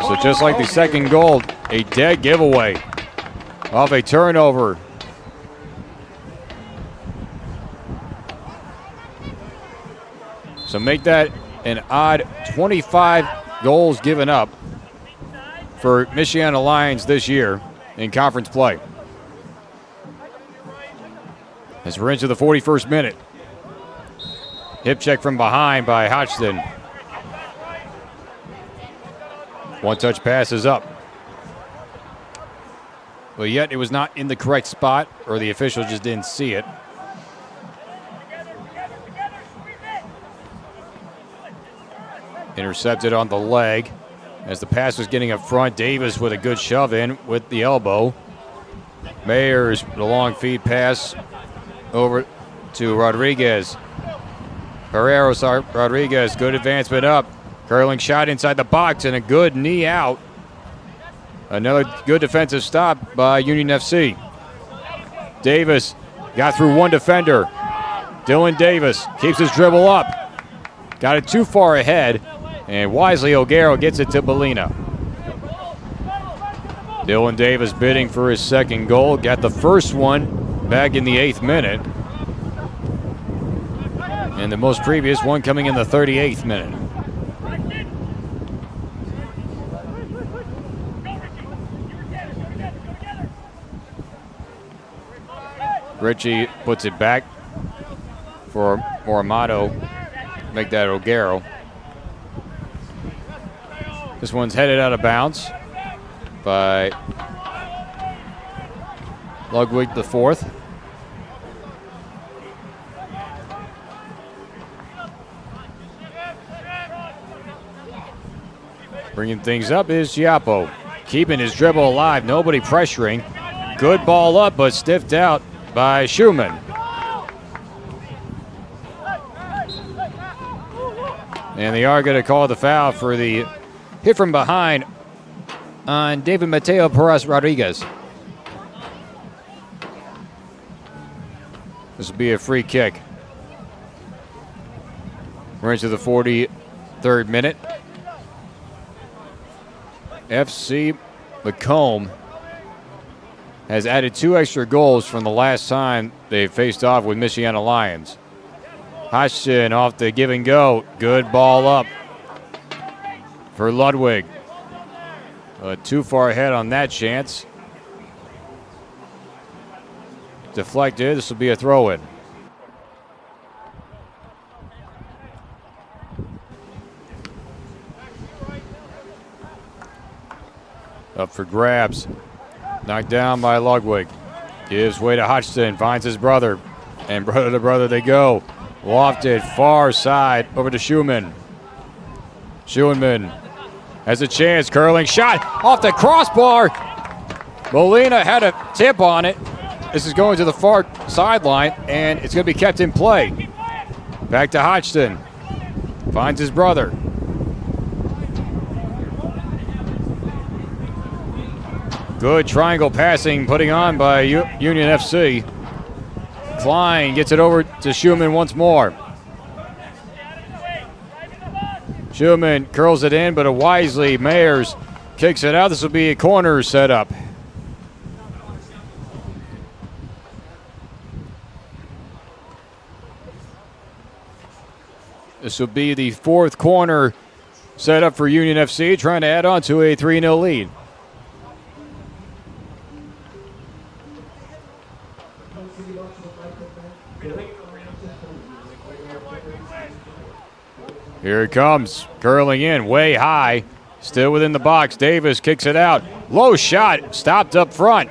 So just like the second goal, a dead giveaway. off a turnover. So make that an odd 25 goals given up for Michiana Lions this year in conference play. As we're into the 41st minute. Hip check from behind by Hodgson. One-touch pass is up. But yet it was not in the correct spot, or the official just didn't see it. Intercepted on the leg. As the pass was getting up front, Davis with a good shove in with the elbow. Mayers with a long feed pass over to Rodriguez. Herrero Rodriguez, good advancement up. Curling shot inside the box and a good knee out. Another good defensive stop by Union FC. Davis got through one defender. Dylan Davis keeps his dribble up. Got it too far ahead. And wisely, O'Garo gets it to Bellina. Dylan Davis bidding for his second goal. Got the first one back in the 8th minute. And the most previous one coming in the 38th minute. Richie puts it back for Moramato. Make that O'Garo. This one's headed out of bounds by Ludwig the fourth. Bringing things up is Giappo. Keeping his dribble alive, nobody pressuring. Good ball up, but stiffed out by Schumann. And they are going to call the foul for the hit from behind on David Mateo Perez Rodriguez. This will be a free kick. We're into the 43rd minute. FC MACOMB has added 2 extra goals from the last time they faced off with Michiana Lions. Hodgson off the give and go. Good ball up for Ludwig. Too far ahead on that chance. Deflected. This will be a throw-in. Up for grabs. Knocked down by Ludwig. Gives way to Hodgson. Finds his brother. And brother to brother they go. Lofted far side over to Schumann. Schumann has a chance. Curling shot off the crossbar. Molina had a tip on it. This is going to the far sideline, and it's going to be kept in play. Back to Hodgson. Finds his brother. Good triangle passing putting on by Union FC. Klein gets it over to Schumann once more. Schumann curls it in, but a wisely Mayers kicks it out. This will be a corner set up. This will be the 4th corner set up for Union FC, trying to add on to a 3-0 lead. Here it comes, curling in, way high, still within the box. Davis kicks it out. Low shot, stopped up front.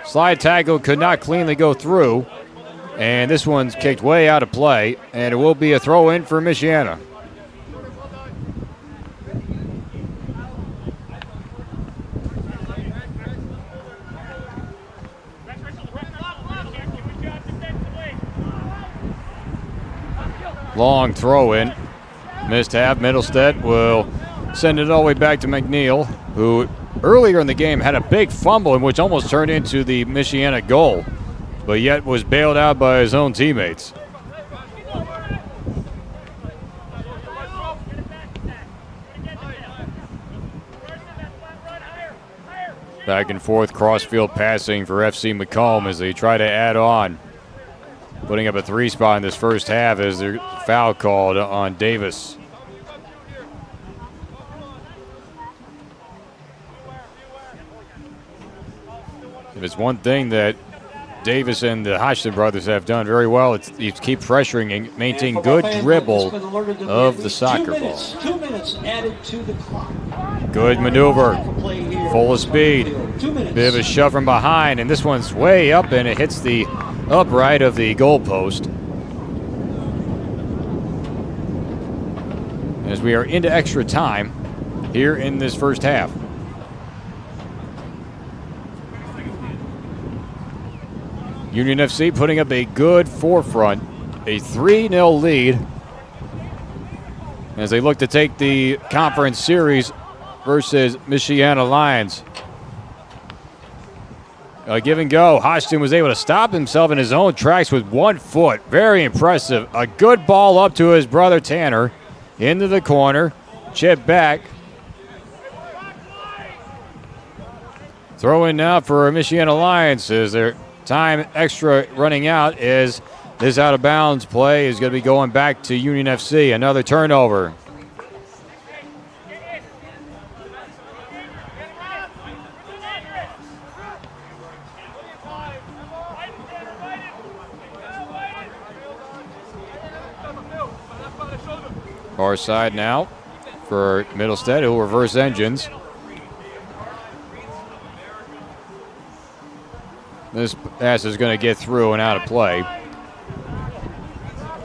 Slide tackle could not cleanly go through. And this one's kicked way out of play, and it will be a throw-in for Michiana. Long throw-in. Missed half. Middlestead will send it all the way back to McNeil, who earlier in the game had a big fumble in which almost turned into the Michiana goal, but yet was bailed out by his own teammates. Back and forth cross-field passing for FC MACOMB as they try to add on. Putting up a 3 spot in this first half as their foul called on Davis. If it's one thing that Davis and the Hodgson brothers have done very well, it's keep pressuring and maintain good dribble of the soccer ball. 2 minutes added to the clock. Good maneuver, full of speed. Bit of a shove from behind, and this one's way up, and it hits the upright of the goalpost. As we are into extra time here in this first half. Union FC putting up a good forefront, a 3-0 lead as they look to take the conference series versus MICHIANA Lions. A give and go. Hodgson was able to stop himself in his own tracks with 1 foot. Very impressive. A good ball up to his brother Tanner. Into the corner. Chip back. Throw in now for MICHIANA Lions as their time extra running out is this out of bounds play is going to be going back to Union FC. Another turnover. Far side now for Middlestead, who will reverse engines. This pass is going to get through and out of play.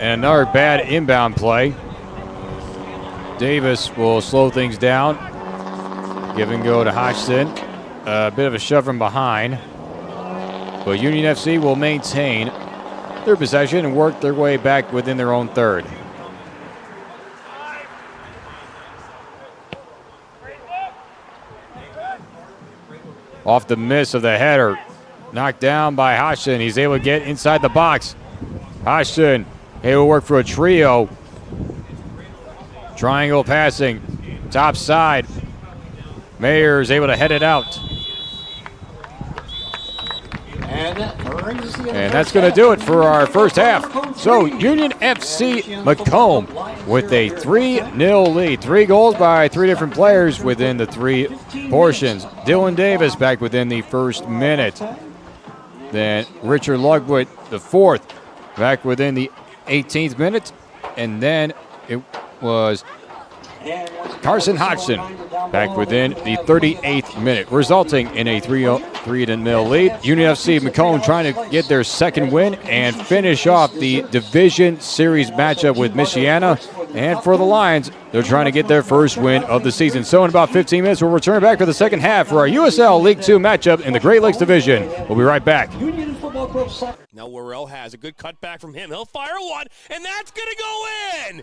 And another bad inbound play. Davis will slow things down. Give and go to Hodgson. A bit of a shove from behind. But Union FC will maintain their possession and work their way back within their own third. Off the miss of the header. Knocked down by Hodgson. He's able to get inside the box. Hodgson able to work for a trio. Triangle passing. Top side. Mayer is able to head it out. And that's going to do it for our first half. So Union FC MACOMB with a 3-0 lead. 3 goals by 3 different players within the 3 portions. Dylan Davis back within the first minute. Then Richard Lugwood, the 4th, back within the 18th minute. And then it was Carson Hodgson back within the 38th minute, resulting in a 3-0 lead. Union FC MACOMB trying to get their second win and finish off the Division Series matchup with MICHIANA. And for the Lions, they're trying to get their first win of the season. So in about 15 minutes, we'll return back for the second half for our USL League 2 matchup in the Great Lakes Division. We'll be right back. Now Worrell has a good cutback from him. He'll fire one, and that's going to go in!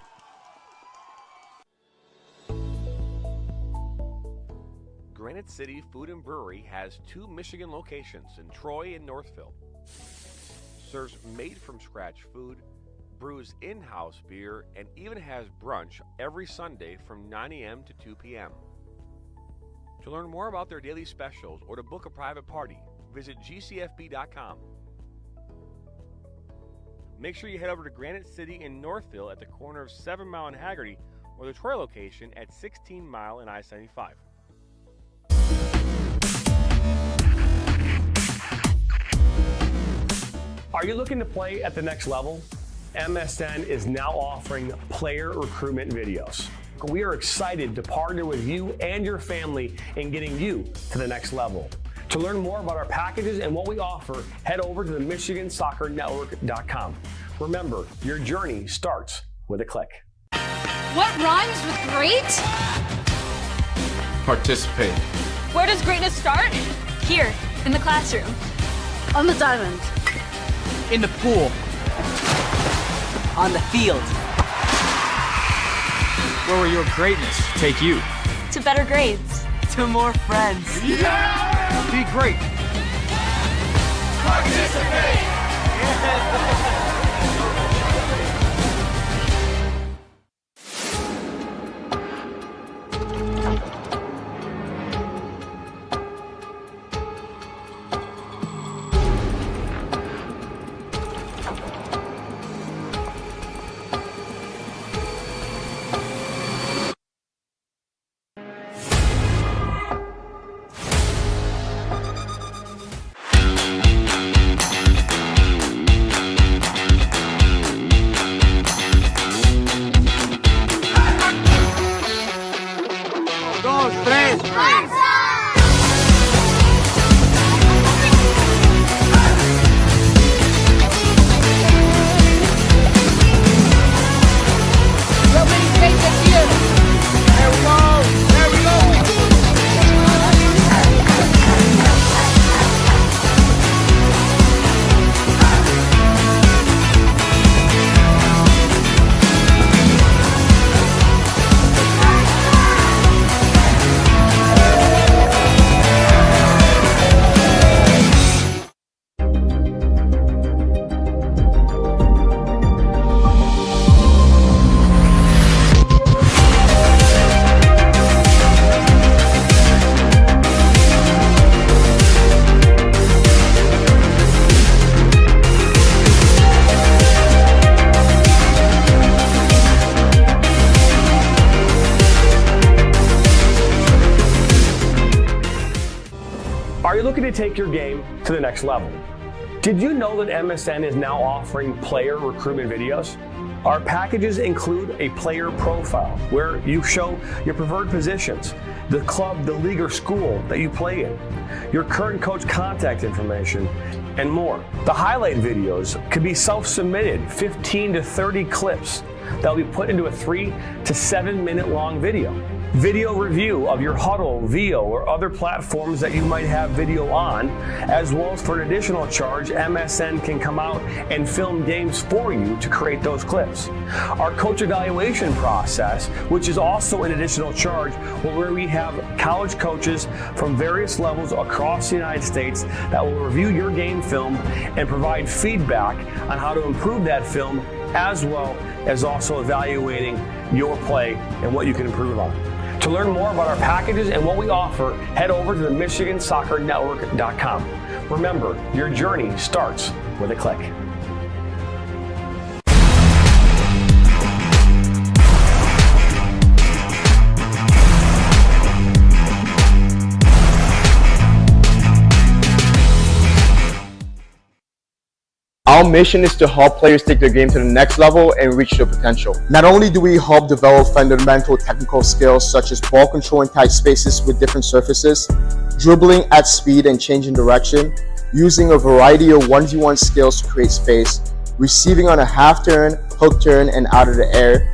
Granite City Food and Brewery has 2 Michigan locations in Troy and Northville. Serves made-from-scratch food, brews in-house beer, and even has brunch every Sunday from 9 a.m. to 2 p.m. To learn more about their daily specials or to book a private party, visit gcfb.com. Make sure you head over to Granite City in Northville at the corner of 7 Mile and Haggerty, or the Troy location at 16 Mile and I-75. Are you looking to play at the next level? MSN is now offering player recruitment videos. We are excited to partner with you and your family in getting you to the next level. To learn more about our packages and what we offer, head over to the MichiganSoccerNetwork.com. Remember, your journey starts with a click. What rhymes with great? Participate. Where does greatness start? Here, in the classroom. On the diamond. In the pool. On the field. Where will your greatness take you? To better grades. To more friends. Yeah! Be great. Participate! to take your game to the next level. Did you know that MSN is now offering player recruitment videos? Our packages include a player profile where you show your preferred positions, the club, the league, or school that you play in, your current coach contact information, and more. The highlight videos could be self-submitted, 15 to 30 clips that will be put into a 3 to 7 minute long video. Video review of your Huddle, VO, or other platforms that you might have video on, as well as for an additional charge, MSN can come out and film games for you to create those clips. Our coach evaluation process, which is also an additional charge, where we have college coaches from various levels across the United States that will review your game film and provide feedback on how to improve that film, as well as also evaluating your play and what you can improve on. To learn more about our packages and what we offer, head over to the MichiganSoccerNetwork.com. Remember, your journey starts with a click. Our mission is to help players take their game to the next level and reach their potential. Not only do we help develop fundamental technical skills such as ball control in tight spaces with different surfaces, dribbling at speed and changing direction, using a variety of 1v1 skills to create space, receiving on a half turn, hook turn, and out of the air,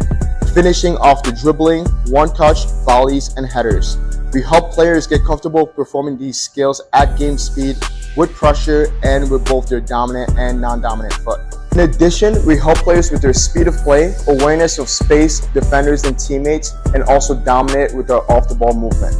finishing off the dribbling, one-touch, volleys, and headers. We help players get comfortable performing these skills at game speed with pressure and with both their dominant and non-dominant foot. In addition, we help players with their speed of play, awareness of space, defenders and teammates, and also dominate with their off-the-ball movement.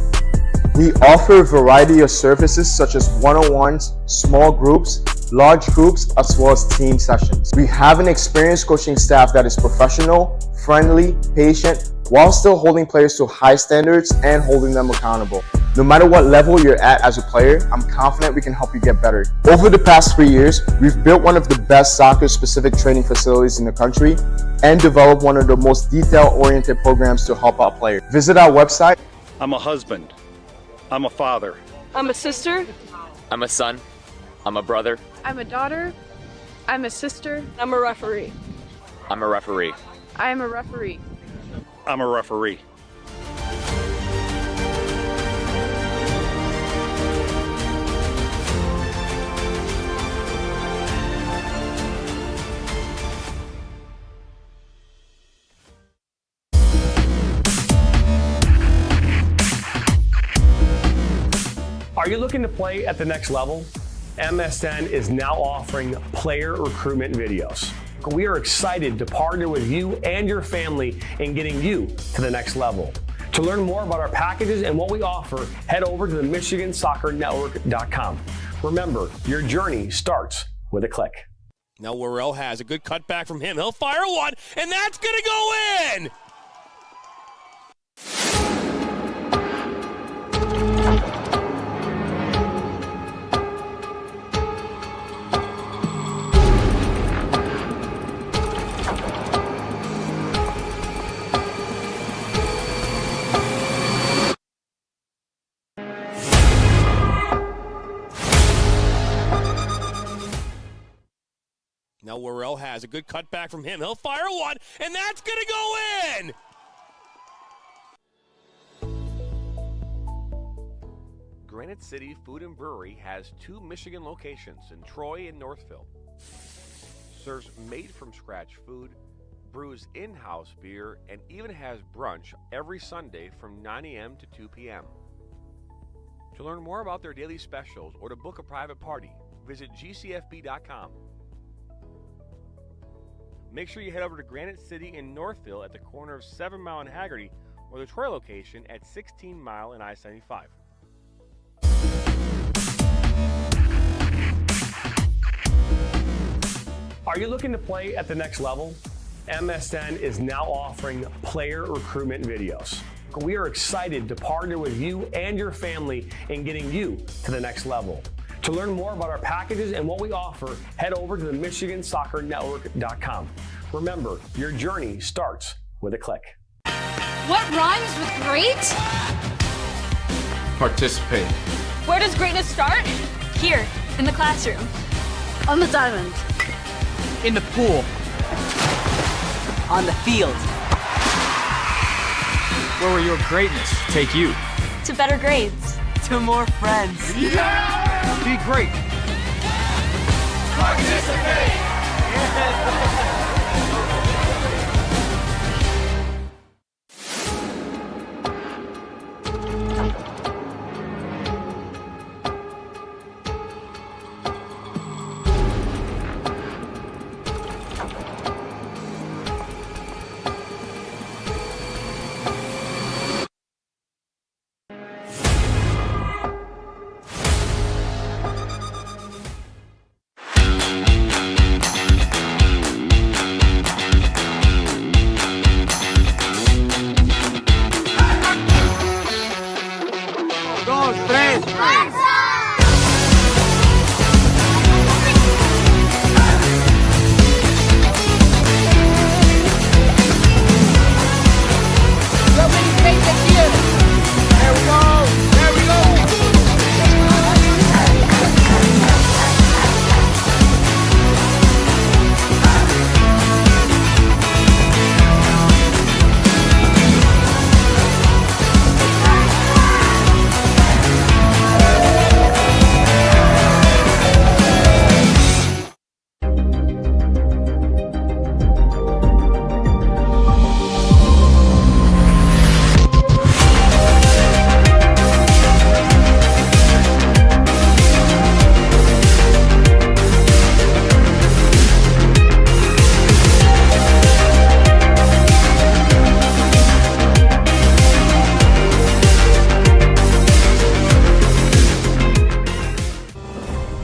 We offer a variety of services such as one-on-ones, small groups, large groups, as well as team sessions. We have an experienced coaching staff that is professional, friendly, patient, while still holding players to high standards and holding them accountable. No matter what level you're at as a player, I'm confident we can help you get better. Over the past 3 years, we've built one of the best soccer-specific training facilities in the country and developed one of the most detail-oriented programs to help out players. Visit our website. I'm a husband. I'm a father. I'm a sister. I'm a son. I'm a brother. I'm a daughter. I'm a sister. I'm a referee. I'm a referee. I am a referee. I'm a referee. Are you looking to play at the next level? MSN is now offering player recruitment videos. We are excited to partner with you and your family in getting you to the next level. To learn more about our packages and what we offer, head over to the MichiganSoccerNetwork.com. Remember, your journey starts with a click. Now Worrell has a good cutback from him. He'll fire one, and that's going to go in! Now Worrell has a good cutback from him. He'll fire one, and that's going to go in! Granite City Food and Brewery has 2 Michigan locations in Troy and Northville. Serves made-from-scratch food, brews in-house beer, and even has brunch every Sunday from 9 a.m. to 2 p.m. To learn more about their daily specials or to book a private party, visit gcfb.com. Make sure you head over to Granite City in Northville at the corner of 7 Mile and Haggerty, or the Troy location at 16 Mile and I-75. Are you looking to play at the next level? MSN is now offering player recruitment videos. We are excited to partner with you and your family in getting you to the next level. To learn more about our packages and what we offer, head over to the MichiganSoccerNetwork.com. Remember, your journey starts with a click. What rhymes with great? Participate. Where does greatness start? Here, in the classroom. On the diamond. In the pool. On the field. Where will your greatness take you? To better grades. To more friends. Yeah! Be great. Participate!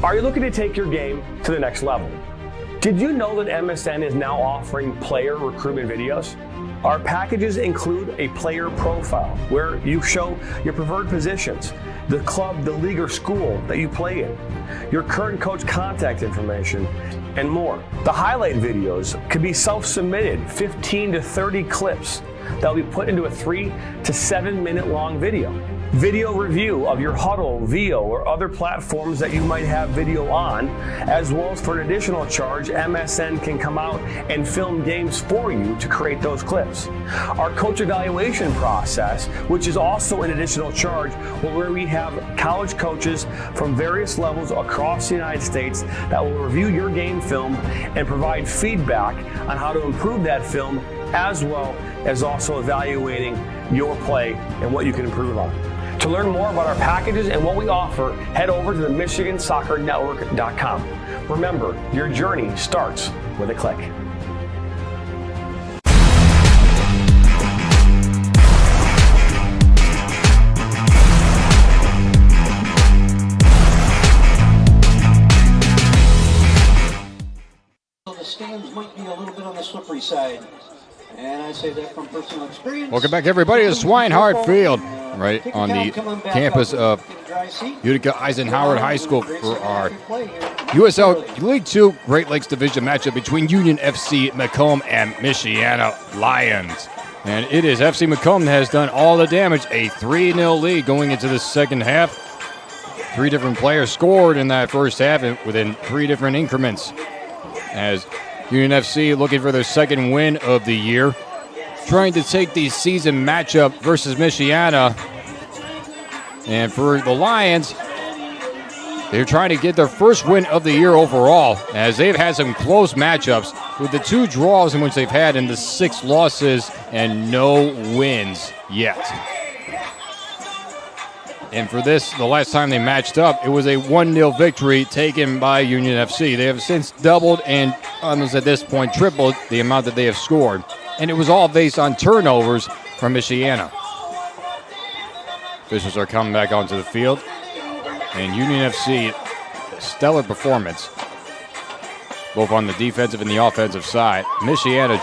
Are you looking to take your game to the next level? Did you know that MSN is now offering player recruitment videos? Our packages include a player profile where you show your preferred positions, the club, the league, or school that you play in, your current coach contact information, and more. The highlight videos can be self-submitted, 15 to 30 clips that will be put into a 3 to 7 minute long video. Video review of your Huddle, VO, or other platforms that you might have video on, as well as for an additional charge, MSN can come out and film games for you to create those clips. Our coach evaluation process, which is also an additional charge, where we have college coaches from various levels across the United States that will review your game film and provide feedback on how to improve that film, as well as also evaluating your play and what you can improve on. To learn more about our packages and what we offer, head over to the MichiganSoccerNetwork.com. Remember, your journey starts with a click. The stands might be a little bit on the slippery side. And I say that from personal experience. Welcome back, everybody, to Swinehart Field, right on the campus of Utica Eisenhower High School for our USL League 2 Great Lakes Division matchup between Union FC MACOMB and Michiana Lions. And it is FC MACOMB that has done all the damage, a 3-0 lead going into the second half. 3 different players scored in that first half within 3 different increments, as Union FC looking for their second win of the year, trying to take the season matchup versus Michiana. And for the Lions, they're trying to get their first win of the year overall, as they've had some close matchups with the 2 draws in which they've had and the 6 losses and no wins yet. And for this, the last time they matched up, it was a 1-0 victory taken by Union FC. They have since doubled and almost at this point tripled the amount that they have scored. And it was all based on turnovers from Michiana. Officials are coming back onto the field. And Union FC, stellar performance, both on the defensive and the offensive side. Michiana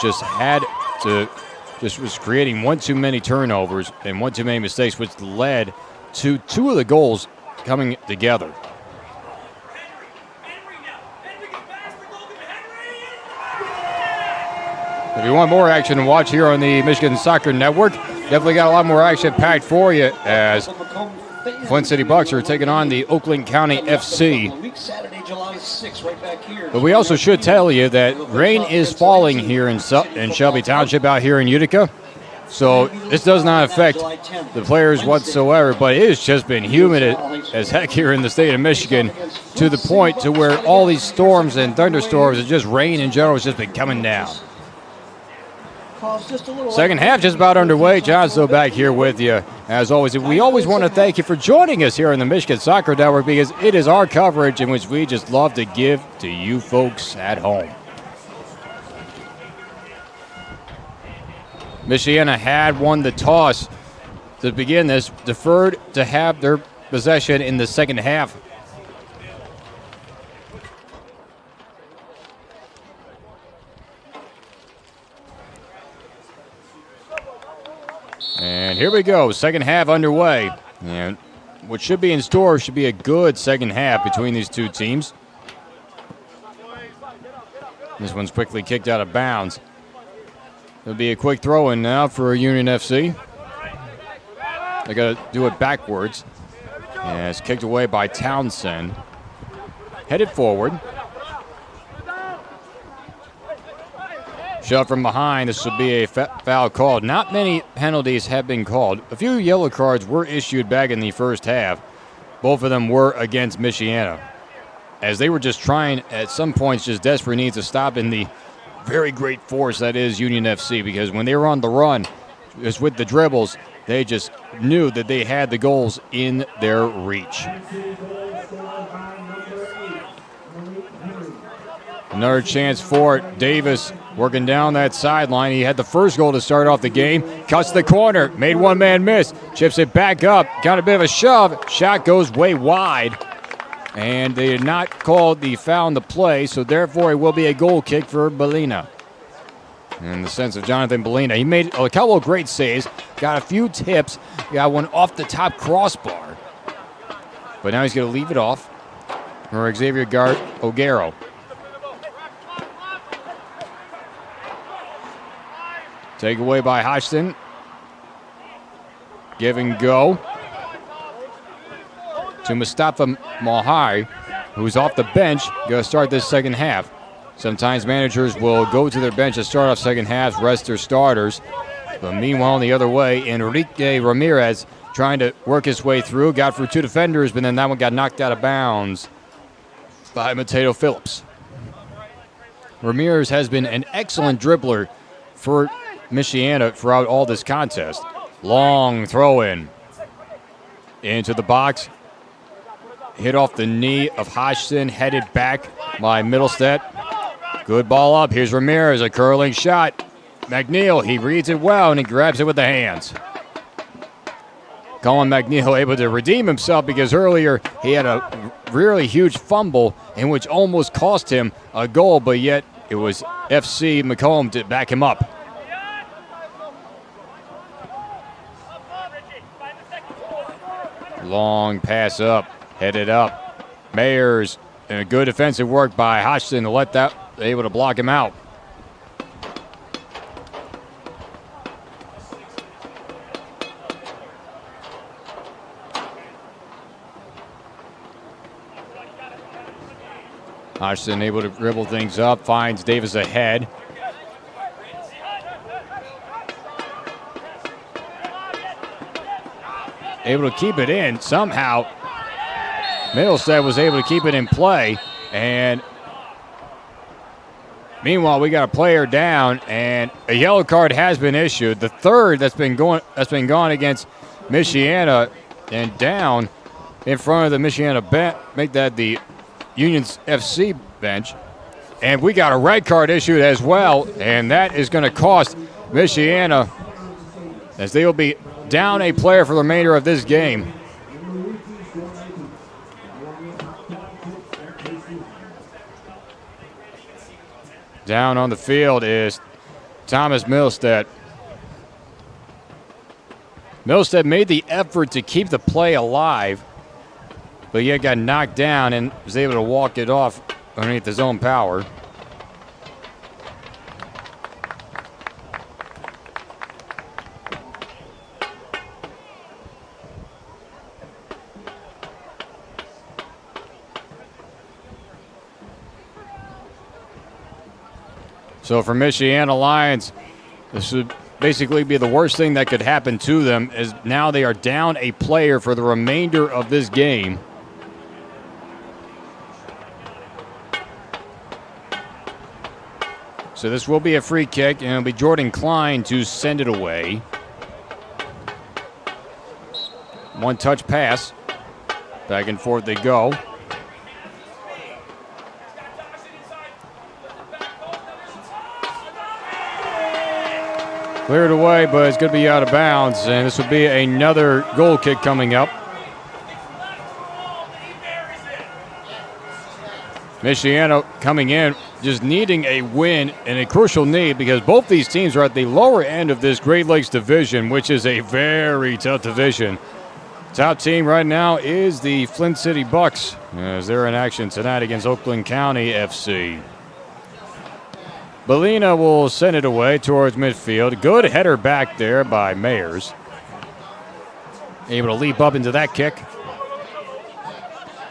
just was creating one too many turnovers and one too many mistakes, which led to 2 of the goals coming together. If you want more action to watch here on the Michigan Soccer Network, definitely got a lot more action packed for you, as Flint City Bucks are taking on the Oakland County FC. But we also should tell you that rain is falling here in Shelby Township out here in Utica. So this does not affect the players whatsoever, but it has just been humid as heck here in the state of Michigan, to the point to where all these storms and thunderstorms and just rain in general has just been coming down. Second half just about underway. John still back here with you as always. We always want to thank you for joining us here on the Michigan Soccer Network, because it is our coverage in which we just love to give to you folks at home. Michiana had won the toss to begin this, deferred to have their possession in the second half. And here we go, second half underway. And what should be in store should be a good second half between these two teams. This one's quickly kicked out of bounds. It'll be a quick throw-in now for Union FC. They got to do it backwards. And it's kicked away by Townsend. Headed forward. Shove from behind. This will be a foul called. Not many penalties have been called. A few yellow cards were issued back in the first half. Both of them were against Michiana, as they were just trying, at some points, just desperate needs to stop in the very great force that is Union FC, because when they were on the run, just with the dribbles, they just knew that they had the goals in their reach. Another chance for Davis working down that sideline. He had the first goal to start off the game. Cuts the corner, made one man miss, chips it back up, got a bit of a shove, shot goes way wide. And they did not call the foul in the play, so therefore it will be a goal kick for Belina. In the sense of Jonathan Belina, he made a couple of great saves, got a few tips, got one off the top crossbar. But now he's going to leave it off for Xavier Ogero. Take away by Hodgson. Give and go to Mustafa Mahai, who's off the bench, going to start this second half. Sometimes managers will go to their bench to start off second halves, rest their starters. But meanwhile, the other way, Enrique Ramirez trying to work his way through, got through two defenders, but then that one got knocked out of bounds by Mateo Phillips. Ramirez has been an excellent dribbler for Michiana throughout all this contest. Long throw-in into the box. Hit off the knee of Hodgson, headed back by Middlestead. Good ball up. Here's Ramirez, a curling shot. McNeil, he reads it well, and he grabs it with the hands. Colin McNeil able to redeem himself, because earlier he had a really huge fumble in which almost cost him a goal, but yet it was FC MACOMB to back him up. Long pass up, headed up. Mayers, and a good defensive work by Hodgson to let that, able to block him out. Hodgson able to dribble things up, finds Davis ahead. Able to keep it in somehow. Middlestead was able to keep it in play, and meanwhile we got a player down, and a yellow card has been issued. The third that's been gone against Michiana, and down in front of the Michiana bench, make that the Union's FC bench. And we got a red card issued as well, and that is going to cost Michiana, as they will be down a player for the remainder of this game. Down on the field is Thomas Middlestead. Middlestead made the effort to keep the play alive, but yet got knocked down and was able to walk it off underneath his own power. So for Michiana Lions, this would basically be the worst thing that could happen to them, as now they are down a player for the remainder of this game. So this will be a free kick, and it'll be Jordan Klein to send it away. One-touch pass. Back and forth they go. Cleared away, but it's going to be out of bounds, and this will be another goal kick coming up. Michiana coming in, just needing a win, and a crucial need, because both these teams are at the lower end of this Great Lakes division, which is a very tough division. Top team right now is the Flint City Bucks, as they're in action tonight against Oakland County FC. Belina will send it away towards midfield. Good header back there by Mayers. Able to leap up into that kick.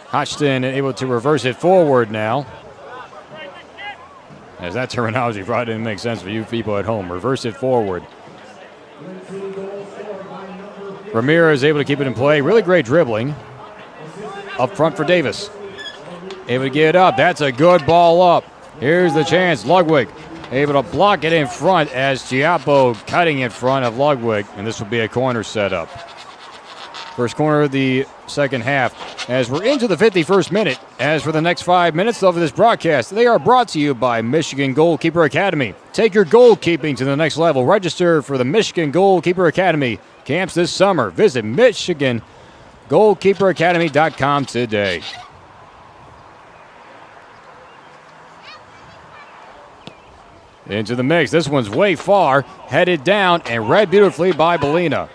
Hodgson able to reverse it forward now. As that terminology probably didn't make sense for you people at home. Reverse it forward. Ramirez able to keep it in play. Really great dribbling. Up front for Davis. Able to get it up. That's a good ball up. Here's the chance. Ludwig able to block it in front as Giappo cutting in front of Ludwig. And this will be a corner setup. First corner of the second half, as we're into the 51st minute. As for the next 5 minutes of this broadcast, they are brought to you by Michigan Goalkeeper Academy. Take your goalkeeping to the next level. Register for the Michigan Goalkeeper Academy camps this summer. Visit MichiganGoalkeeperAcademy.com today. Into the mix. This one's way far, headed down, and read beautifully by Belina.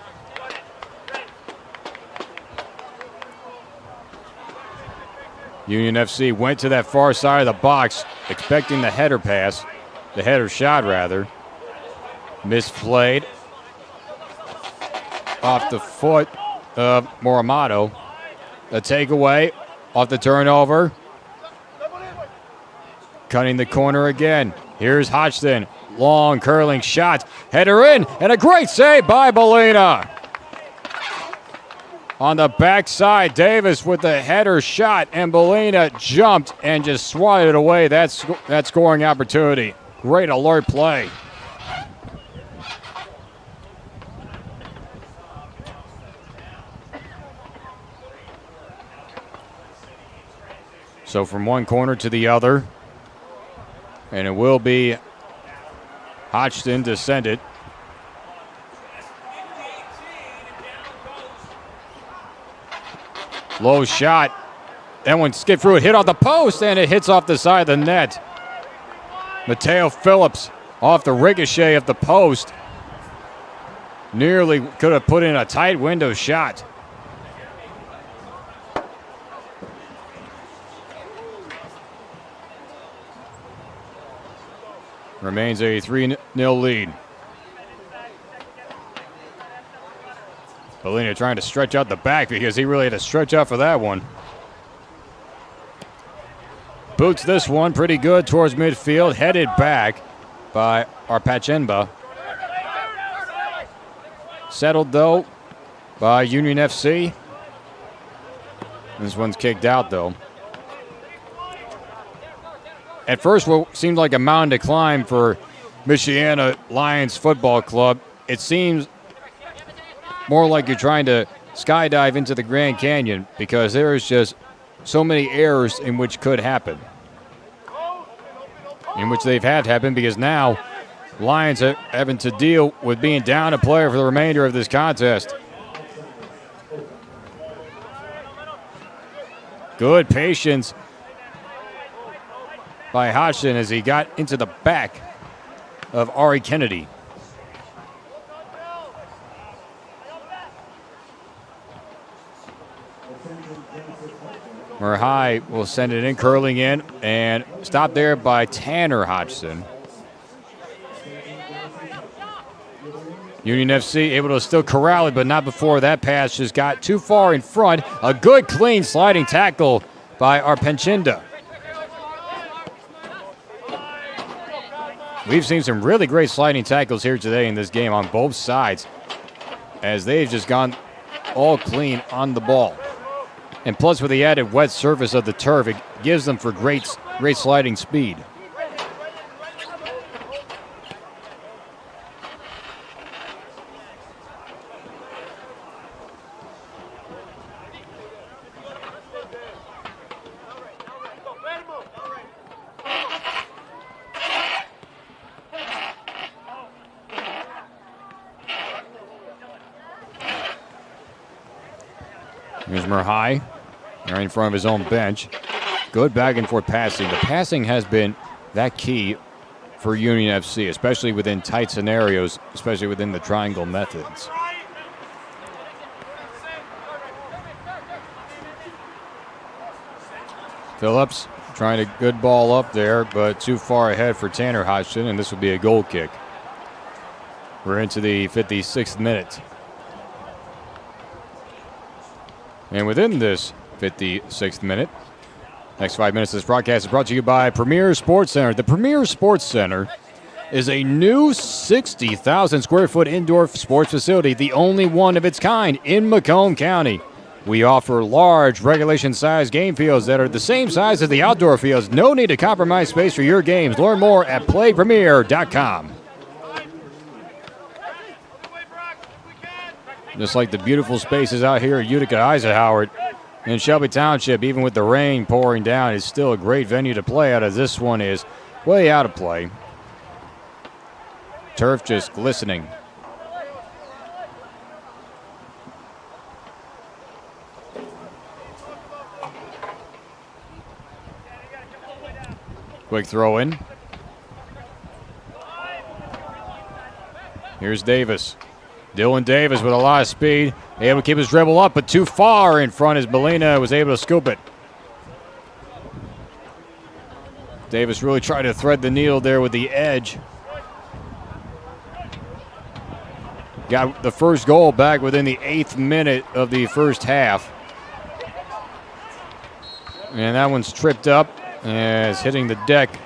Union FC went to that far side of the box, expecting the header pass, the header shot rather. Misplayed. Off the foot of Moramato. A takeaway off the turnover. Cutting the corner again. Here's Hodgson. Long curling shot. Header in, and a great save by Belina. On the backside, Davis with the header shot, and Belina jumped and just swatted away that scoring opportunity. Great alert play. So from one corner to the other, and it will be Hodgson to send it. Low shot. That one skipped through it, hit off the post, and it hits off the side of the net. Mateo Phillips off the ricochet of the post. Nearly could have put in a tight window shot. Remains a 3-0 lead. Belina trying to stretch out the back because he really had to stretch out for that one. Boots this one pretty good towards midfield. Headed back by Arpachenba. Settled though by Union FC. This one's kicked out though. At first, what seemed like a mountain to climb for Michiana Lions Football Club, it seems more like you're trying to skydive into the Grand Canyon, because there is just so many errors in which could happen. In which they've had happen, because now Lions are having to deal with being down a player for the remainder of this contest. Good patience by Hodgson as he got into the back of Ari Kennedy. Merhai will send it in, curling in, and stopped there by Tanner Hodgson. Union FC able to still corral it, but not before that pass just got too far in front. A good, clean sliding tackle by Arpenchinda. we've seen some really great sliding tackles here today in this game on both sides, as they've just gone all clean on the ball. And plus, with the added wet surface of the turf, it gives them for great sliding speed. Here's Merhai, right in front of his own bench. Good back and forth passing. The passing has been that key for Union FC, especially within tight scenarios, especially within the triangle methods. Phillips trying a good ball up there, but too far ahead for Tanner Hodgson, and this will be a goal kick. We're into the 56th minute. And within this 56th minute, next 5 minutes of this broadcast is brought to you by Premier Sports Center. The Premier Sports Center is a new 60,000 square foot indoor sports facility, the only one of its kind in Macomb County. We offer large regulation-sized game fields that are the same size as the outdoor fields. No need to compromise space for your games. Learn more at playpremier.com. Just like the beautiful spaces out here at Utica Eisenhower in Shelby Township, even with the rain pouring down, it's still a great venue to play out, as this one is way out of play. Turf just glistening. Quick throw in. Here's Davis. Dylan Davis with a lot of speed, able to keep his dribble up, but too far in front as Molina was able to scoop it. Davis really tried to thread the needle there with the edge. Got the first goal back within the 8th minute of the first half. And that one's tripped up as hitting the deck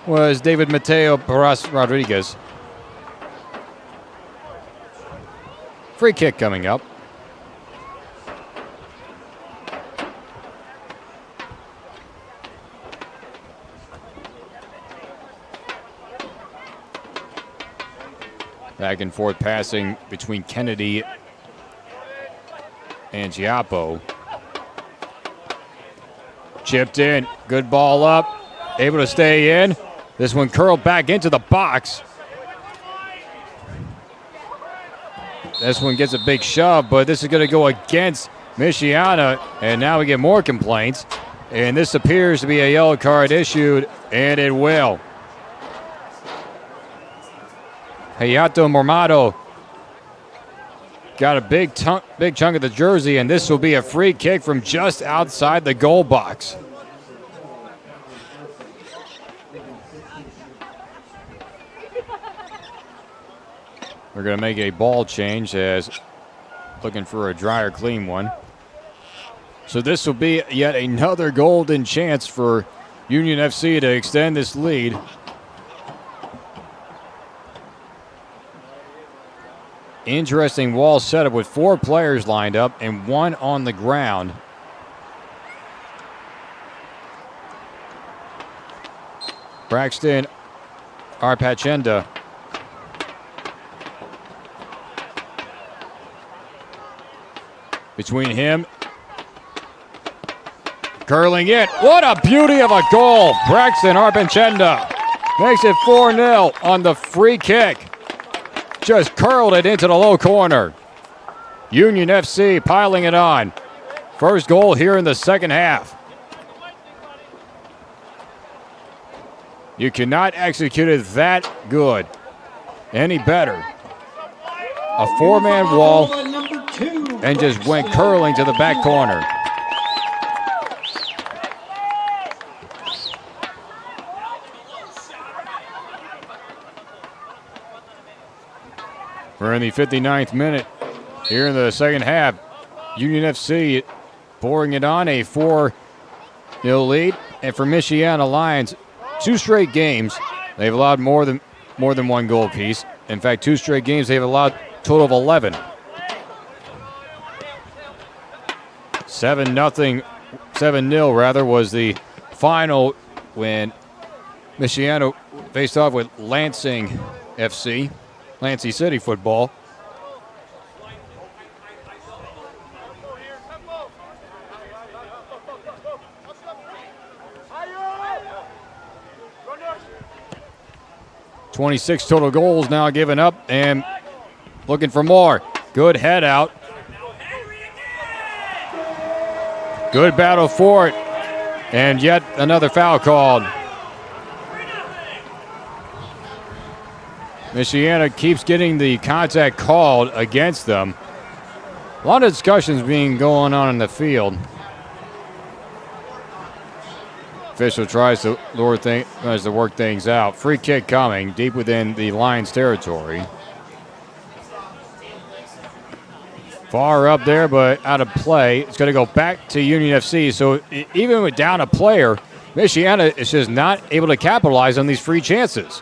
was David Mateo Paras Rodriguez. Free kick coming up. Back and forth passing between Kennedy and Giappo. Chipped in. Good ball up. Able to stay in. This one curled back into the box. This one gets a big shove, but this is going to go against Michiana, and now we get more complaints. And this appears to be a yellow card issued, and it will. Hayato Mormado got a big chunk of the jersey, and this will be a free kick from just outside the goal box. We're going to make a ball change as looking for a dry or clean one. So this will be yet another golden chance for Union FC to extend this lead. Interesting wall setup with 4 players lined up and 1 on the ground. Braxton Arpachenda. Between him, curling it. What a beauty of a goal. Braxton Arpachenda makes it 4-0 on the free kick. Just curled it into the low corner. Union FC piling it on. First goal here in the second half. You cannot execute it that good. Any better. A 4-man wall and just went curling to the back corner. We're in the 59th minute here in the second half. Union FC pouring it on, a 4-0 lead. And for Michiana Lions, 2 straight games They've allowed more than one goal apiece. In fact, 2 straight games they've allowed a total of 11. 7-0 rather was the final when Michiana faced off with Lansing FC, Lansing City football. .26 total goals now given up and looking for more. Good head out. Good battle for it. And yet another foul called. Michiana keeps getting the contact called against them. A lot of discussions being going on in the field. Official tries to work things out. Free kick coming deep within the Lions territory. Far up there, but out of play. It's going to go back to Union FC. So even with down a player, Michiana is just not able to capitalize on these free chances.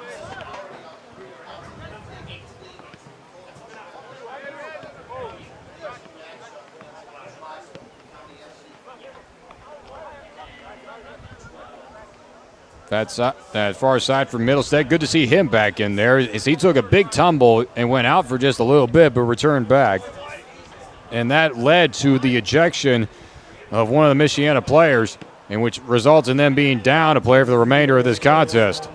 That far side from Middlestead. Good to see him back in there as he took a big tumble and went out for just a little bit but returned back. And that led to the ejection of one of the Michiana players, in which results in them being down a player for the remainder of this contest.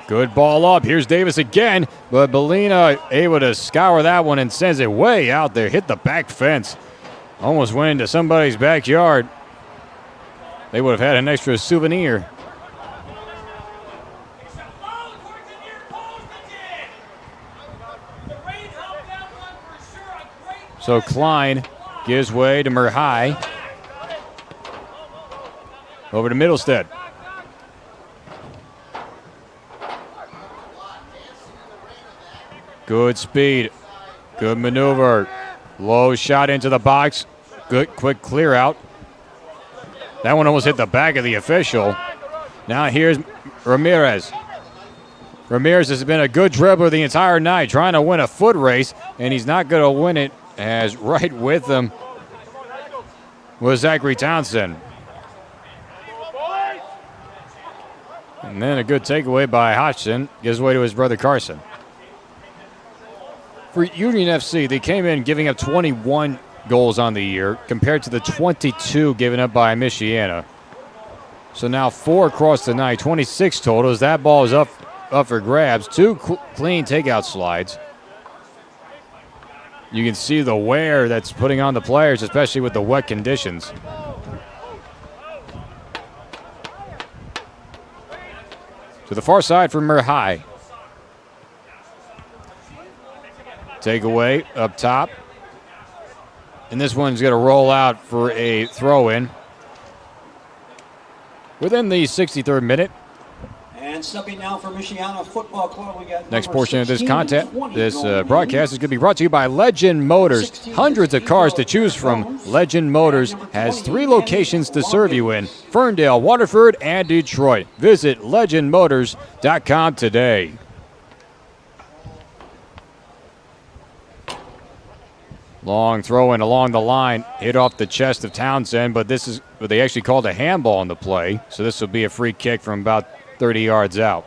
Good ball up. Here's Davis again, but Bellina able to scour that one and sends it way out there. Hit the back fence. Almost went into somebody's backyard. They would have had an extra souvenir. So Klein gives way to Murhai. Over to Middlestead. Good speed. Good maneuver. Low shot into the box. Good quick clear out. That one almost hit the back of the official. Now here's Ramirez. Ramirez has been a good dribbler the entire night, trying to win a foot race, and he's not going to win it, as right with him was Zachary Townsend. And then a good takeaway by Hodgson. Gives way to his brother Carson. For Union FC, they came in giving up 21 goals on the year compared to the 22 given up by Michiana. So now 4 across the night, 26 totals. That ball is up for grabs. 2 clean takeout slides. You can see the wear that's putting on the players, especially with the wet conditions. To the far side for Murhai. Takeaway up top. And this one's going to roll out for a throw-in. Within the 63rd minute. And stepping now for Michiana Football Club, we got next portion of this broadcast is going to be brought to you by Legend Motors. Hundreds of cars to choose from. Legend Motors has 3 locations to serve you in Ferndale, Waterford, and Detroit. Visit legendmotors.com today. Long throw in along the line, hit off the chest of Townsend, but this is what they actually called a handball on the play. So this will be a free kick from about 30 yards out.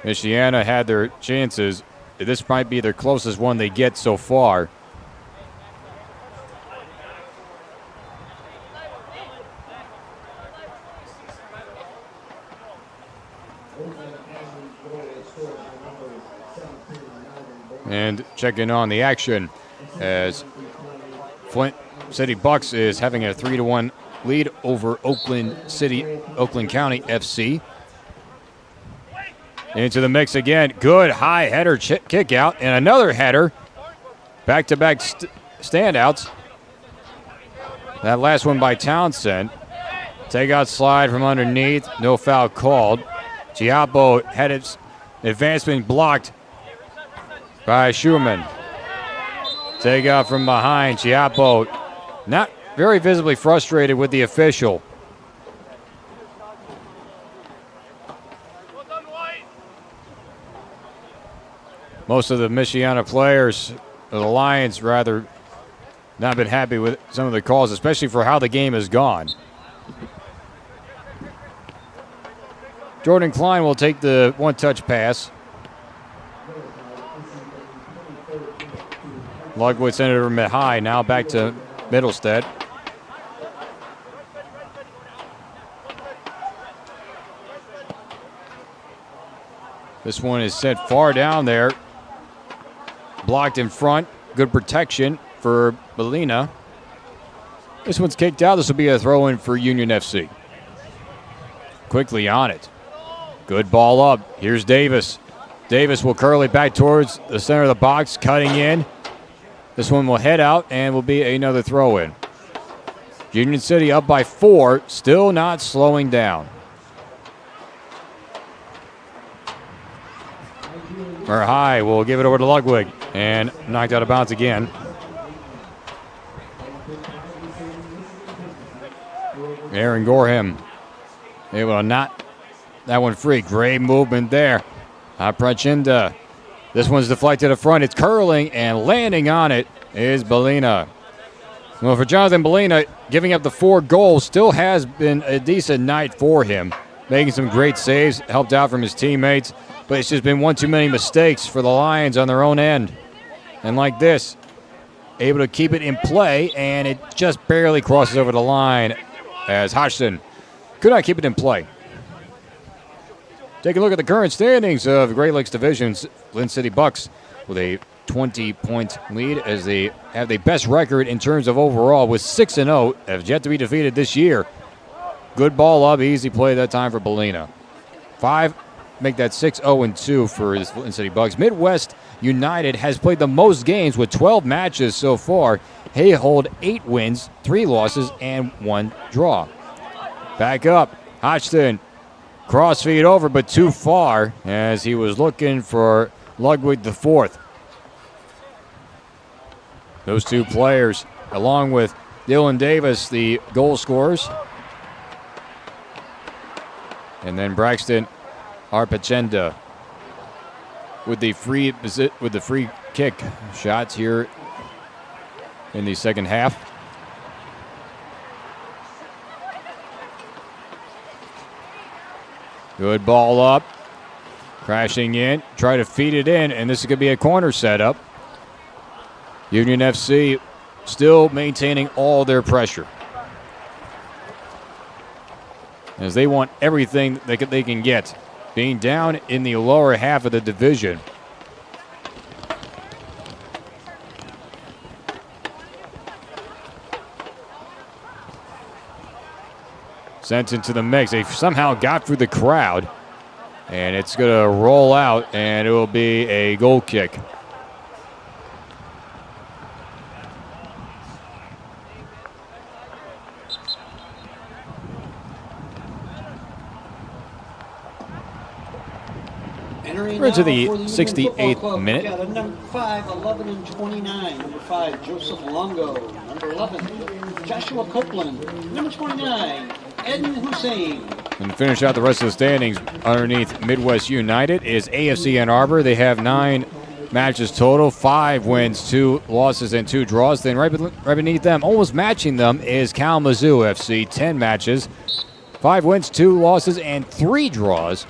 Michiana had their chances. This might be their closest one they get so far. And checking on the action as Flint City Bucks is having a 3-1 lead over Oakland County FC. Into the mix again. Good high header kick out and another header. Back-to-back standouts. That last one by Townsend. Takeout slide from underneath. No foul called. Giappo had its advancement blocked by Schumann. Take out from behind. Chiappo not very visibly frustrated with the official. Most of the Michiana players, or the Lions rather, not been happy with some of the calls, especially for how the game has gone. Jordan Klein will take the one-touch pass. Lugwood sent it over high, now back to Middlestead. This one is set far down there. Blocked in front. Good protection for Belina. This one's kicked out. This will be a throw-in for Union FC. Quickly on it. Good ball up. Here's Davis. Davis will curl it back towards the center of the box, cutting in. This one will head out and will be another throw-in. Union City up by 4, still not slowing down. High will give it over to Ludwig and knocked out of bounds again. Aaron Gorham able to knot that one free. Great movement there. Prachinda. This one's deflected up front. It's curling and landing on it is Belina. Well, for Jonathan Belina, giving up the 4 goals still has been a decent night for him. Making some great saves, helped out from his teammates, but it's just been one too many mistakes for the Lions on their own end. And like this, able to keep it in play, and it just barely crosses over the line as Hodgson could not keep it in play. Take a look at the current standings of Great Lakes Division's Lynn City Bucks with a 20-point lead as they have the best record in terms of overall with 6-0, have yet to be defeated this year. Good ball up, easy play that time for Belina. 5, make that 6-0-2 for the Lynn City Bucks. Midwest United has played the most games with 12 matches so far. They hold 8 wins, 3 losses, and 1 draw. Back up, Hodgson. Cross feed over, but too far as he was looking for Ludwig the 4th. Those 2 players, along with Dylan Davis, the goal scorers. And then Braxton Arpachenda with the free kick shots here in the second half. Good ball up, crashing in, try to feed it in, and this is going to be a corner setup. Union FC still maintaining all their pressure, as they want everything they can get, being down in the lower half of the division. Sent into the mix. They somehow got through the crowd, and it's going to roll out, and it will be a goal kick. We're into the 68th minute. Number 5, 11, and 29. Number 5, Joseph Longo. Number 11, Joshua Copeland. Number 29, Eden Hussein. And to finish out the rest of the standings underneath Midwest United is AFC Ann Arbor. They have 9 matches total, 5 wins, 2 losses, and 2 draws. Then right beneath them, almost matching them, is Kalamazoo FC, 10 matches, 5 wins, 2 losses, and 3 draws.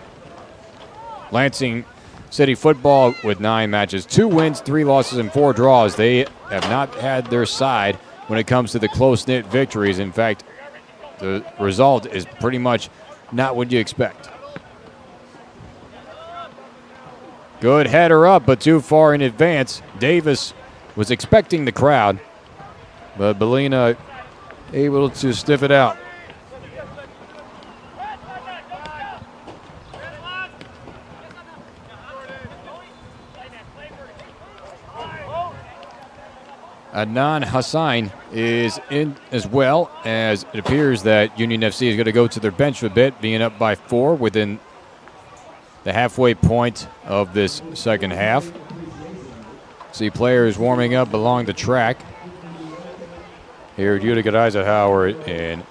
Lansing City Football with 9 matches, 2 wins, 3 losses, and 4 draws. They have not had their side when it comes to the close-knit victories. In fact, the result is pretty much not what you expect. Good header up, but too far in advance. Davis was expecting the crowd, but Belina able to stiff it out. Adnan Hassan is in as well, as it appears that Union FC is going to go to their bench for a bit, being up by 4 within the halfway point of this second half. See players warming up along the track here at Utica Eisenhower in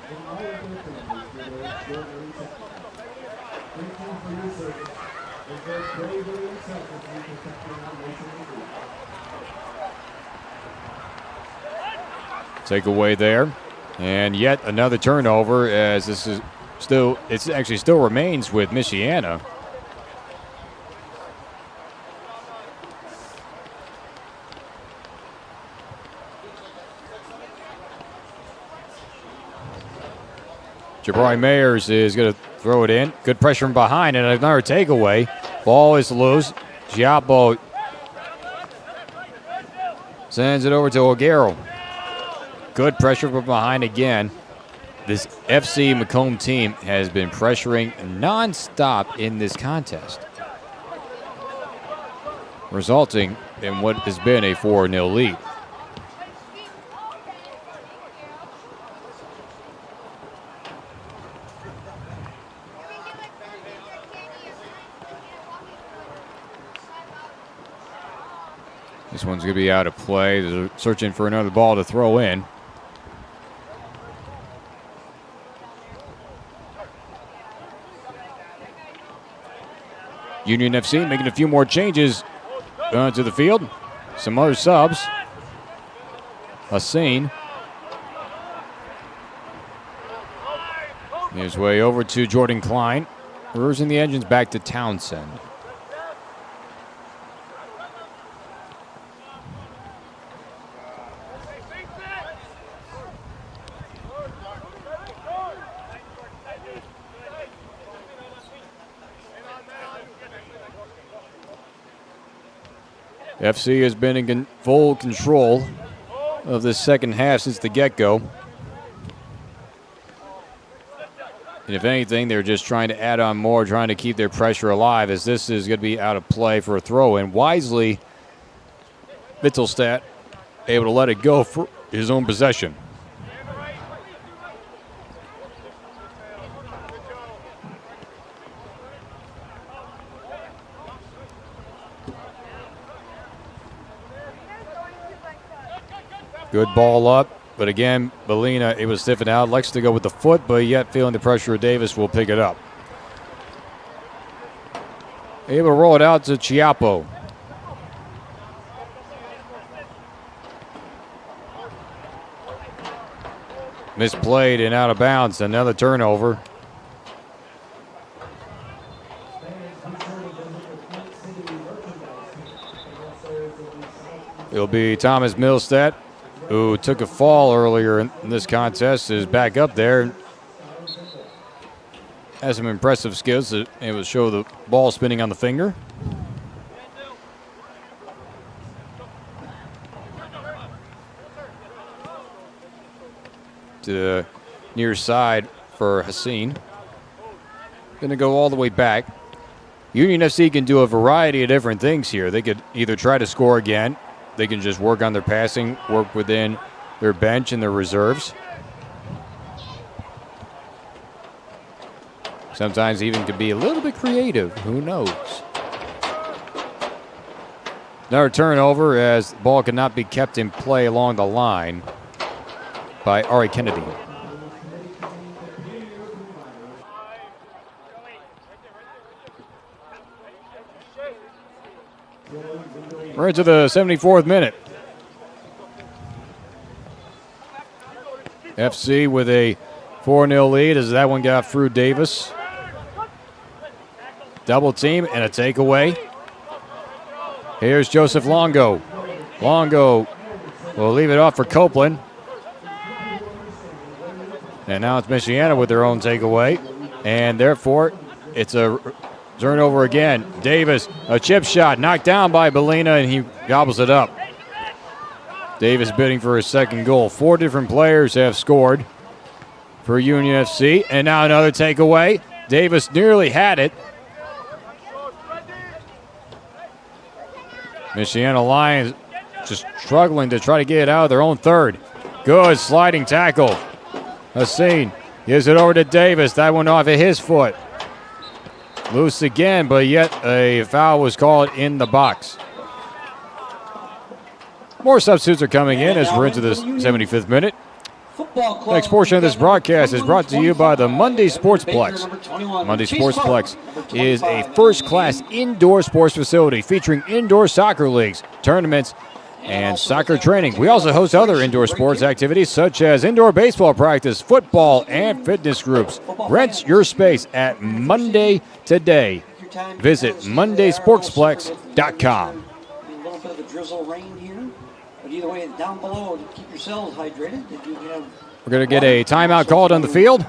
takeaway there. And yet another turnover, as this is still, it's actually still remains with Michiana. Jabari Mayers is going to throw it in. Good pressure from behind and another takeaway. Ball is loose. Giappo sends it over to O'Garrow. Good pressure from behind again. This FC MACOMB team has been pressuring nonstop in this contest, resulting in what has been a 4-0 lead. This one's going to be out of play. They're searching for another ball to throw in. Union FC making a few more changes onto the field. Some other subs. Hassan. His way over to Jordan Klein. Reversing the engines back to Townsend. FC has been in full control of the second half since the get-go. And if anything, they're just trying to add on more, trying to keep their pressure alive, as this is going to be out of play for a throw-in. Wisely, Mittelstadt able to let it go for his own possession. Good ball up, but again, Bellina, it was stiffened out. Likes to go with the foot, but yet feeling the pressure of Davis will pick it up. Able to roll it out to Chiappo. Misplayed and out of bounds. Another turnover. It'll be Thomas Milstead, who took a fall earlier in this contest, is back up there. Has some impressive skills. It will show the ball spinning on the finger. To the near side for Hassan. Going to go all the way back. Union FC can do a variety of different things here. They could either try to score again. They can just work on their passing, work within their bench and their reserves. Sometimes even could be a little bit creative. Who knows? Another turnover as the ball cannot be kept in play along the line by Ari Kennedy. We're into the 74th minute. FC with a 4-0 lead as that one got through Davis. Double team and a takeaway. Here's Joseph Longo. Longo will leave it off for Copeland. And now it's Michiana with their own takeaway. And therefore, it's a turnover again. Davis, a chip shot, knocked down by Bellina, and he gobbles it up. Davis bidding for his second goal. 4 different players have scored for Union FC. And now another takeaway. Davis nearly had it. Michiana Lions just struggling to try to get it out of their own third. Good sliding tackle. Hassan gives it over to Davis. That one off of his foot. Loose again, but yet a foul was called in the box. More substitutes are coming in as we're into the 75th minute. Next portion of this broadcast is brought to you by the Monday Sportsplex. Monday Sportsplex is a first-class indoor sports facility featuring indoor soccer leagues, tournaments, and soccer training. We also host other indoor sports activities such as indoor baseball practice, football, and fitness groups. Rent your space at Monday today. Visit mondaysportsplex.com. A little bit of a drizzle rain here, but either way, down below, to keep yourselves hydrated. We're going to get a timeout called on the field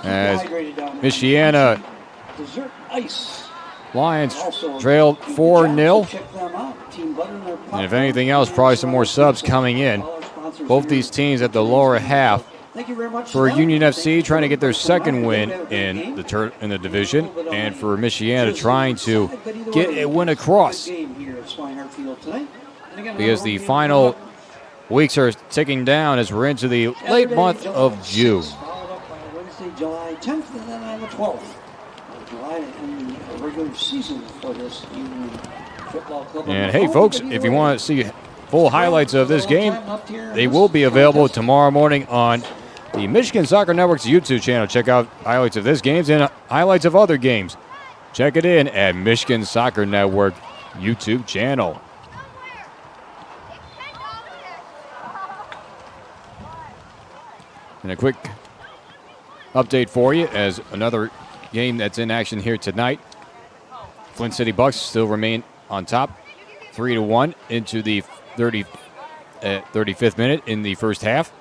as Michiana Lions trailed 4-0. And if anything else, probably some more subs coming in. Both these teams at the lower half. For Union FC trying to get their second win in the division, and for Michiana trying to get a win across. Because the final weeks are ticking down as we're into the late month of June. Wednesday, July 10th, and then on the 12th. July and the regular season for this Union Football Club. And hey, folks, if you want to see full highlights of this game, they will be available tomorrow morning on the Michigan Soccer Network's YouTube channel. Check out highlights of this game and highlights of other games. Check it in at Michigan Soccer Network YouTube channel. And a quick update for you as another game that's in action here tonight. Flint City Bucks still remain on top, 3-1 into the 35th minute in the first half.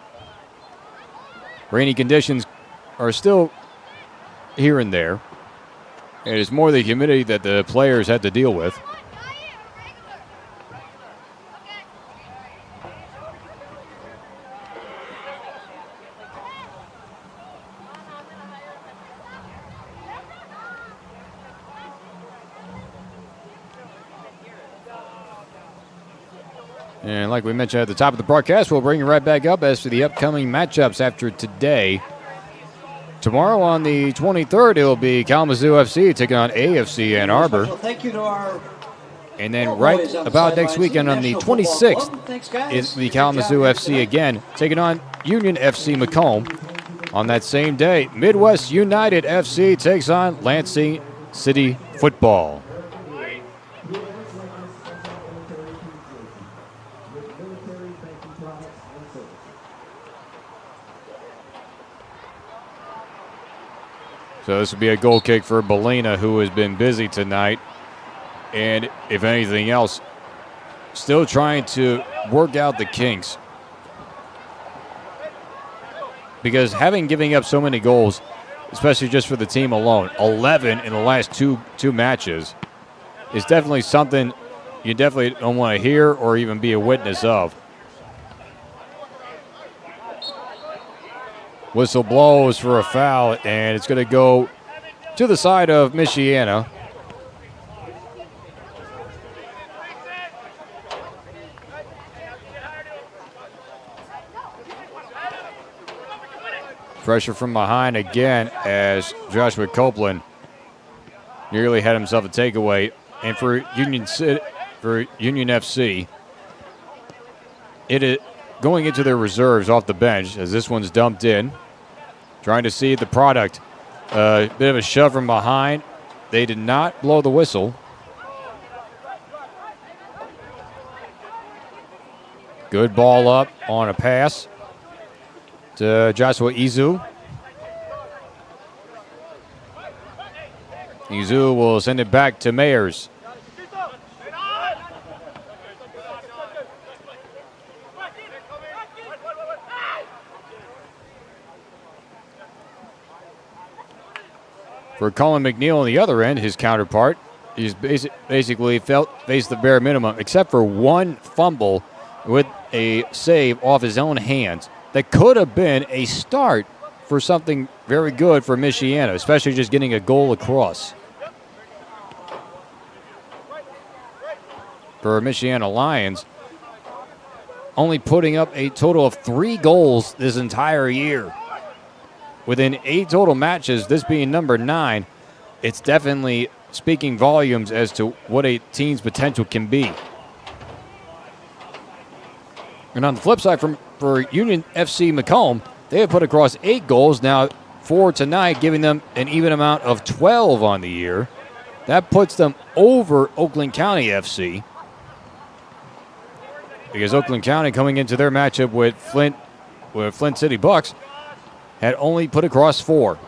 Rainy conditions are still here and there. It is more the humidity that the players had to deal with. And like we mentioned at the top of the broadcast, we'll bring you right back up as to the upcoming matchups after today. Tomorrow on the 23rd, it will be Kalamazoo FC taking on AFC Ann Arbor. Thank you to our and then right about next weekend on the 26th is the Kalamazoo FC again taking on Union FC MACOMB. On that same day, Midwest United FC takes on Lansing City Football. So this will be a goal kick for Belina, who has been busy tonight. And if anything else, still trying to work out the kinks. Because giving up so many goals, especially just for the team alone, 11 in the last two matches, is definitely something you definitely don't want to hear or even be a witness of. Whistle blows for a foul, and it's going to go to the side of Michiana. Pressure from behind again as Joshua Copeland nearly had himself a takeaway. And for Union FC, it is going into their reserves off the bench as this one's dumped in. Trying to see the product. A bit of a shove from behind. They did not blow the whistle. Good ball up on a pass to Joshua Izu. Izu will send it back to Mayers. For Colin McNeil on the other end, his counterpart, he's basically faced the bare minimum, except for one fumble with a save off his own hands. That could have been a start for something very good for Michiana, especially just getting a goal across. For Michiana Lions, only putting up a total of 3 goals this entire year. Within 8 total matches, this being number 9, it's definitely speaking volumes as to what a team's potential can be. And on the flip side, for Union FC MACOMB, they have put across 8 goals now for tonight, giving them an even amount of 12 on the year. That puts them over Oakland County FC. Because Oakland County, coming into their matchup with Flint City Bucks, had only put across 4,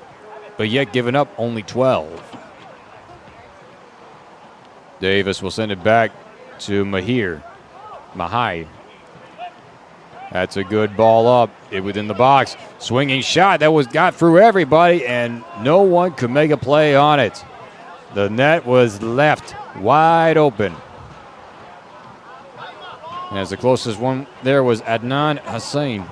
but yet given up only 12. Davis will send it back to Mahai. That's a good ball up within the box. Swinging shot that got through everybody, and no one could make a play on it. The net was left wide open. As the closest one there was Adnan Hussein.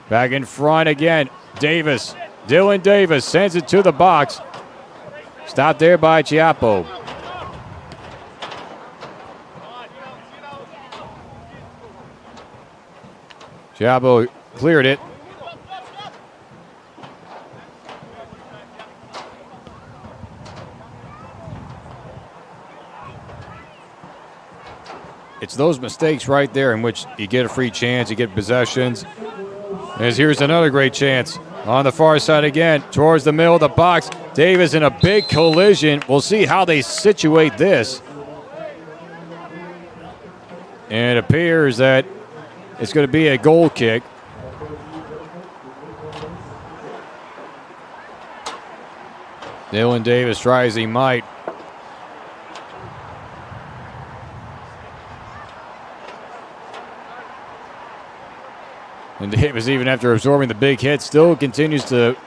Back in front again, Davis. Dylan Davis sends it to the box. Stopped there by Chiappo. Chiappo cleared it. It's those mistakes right there in which you get a free chance, you get possessions. As here's another great chance. On the far side again, towards the middle of the box. Davis in a big collision. We'll see how they situate this. And it appears that it's going to be a goal kick. Dylan Davis tries he might. And Davis, even after absorbing the big hit, still continues to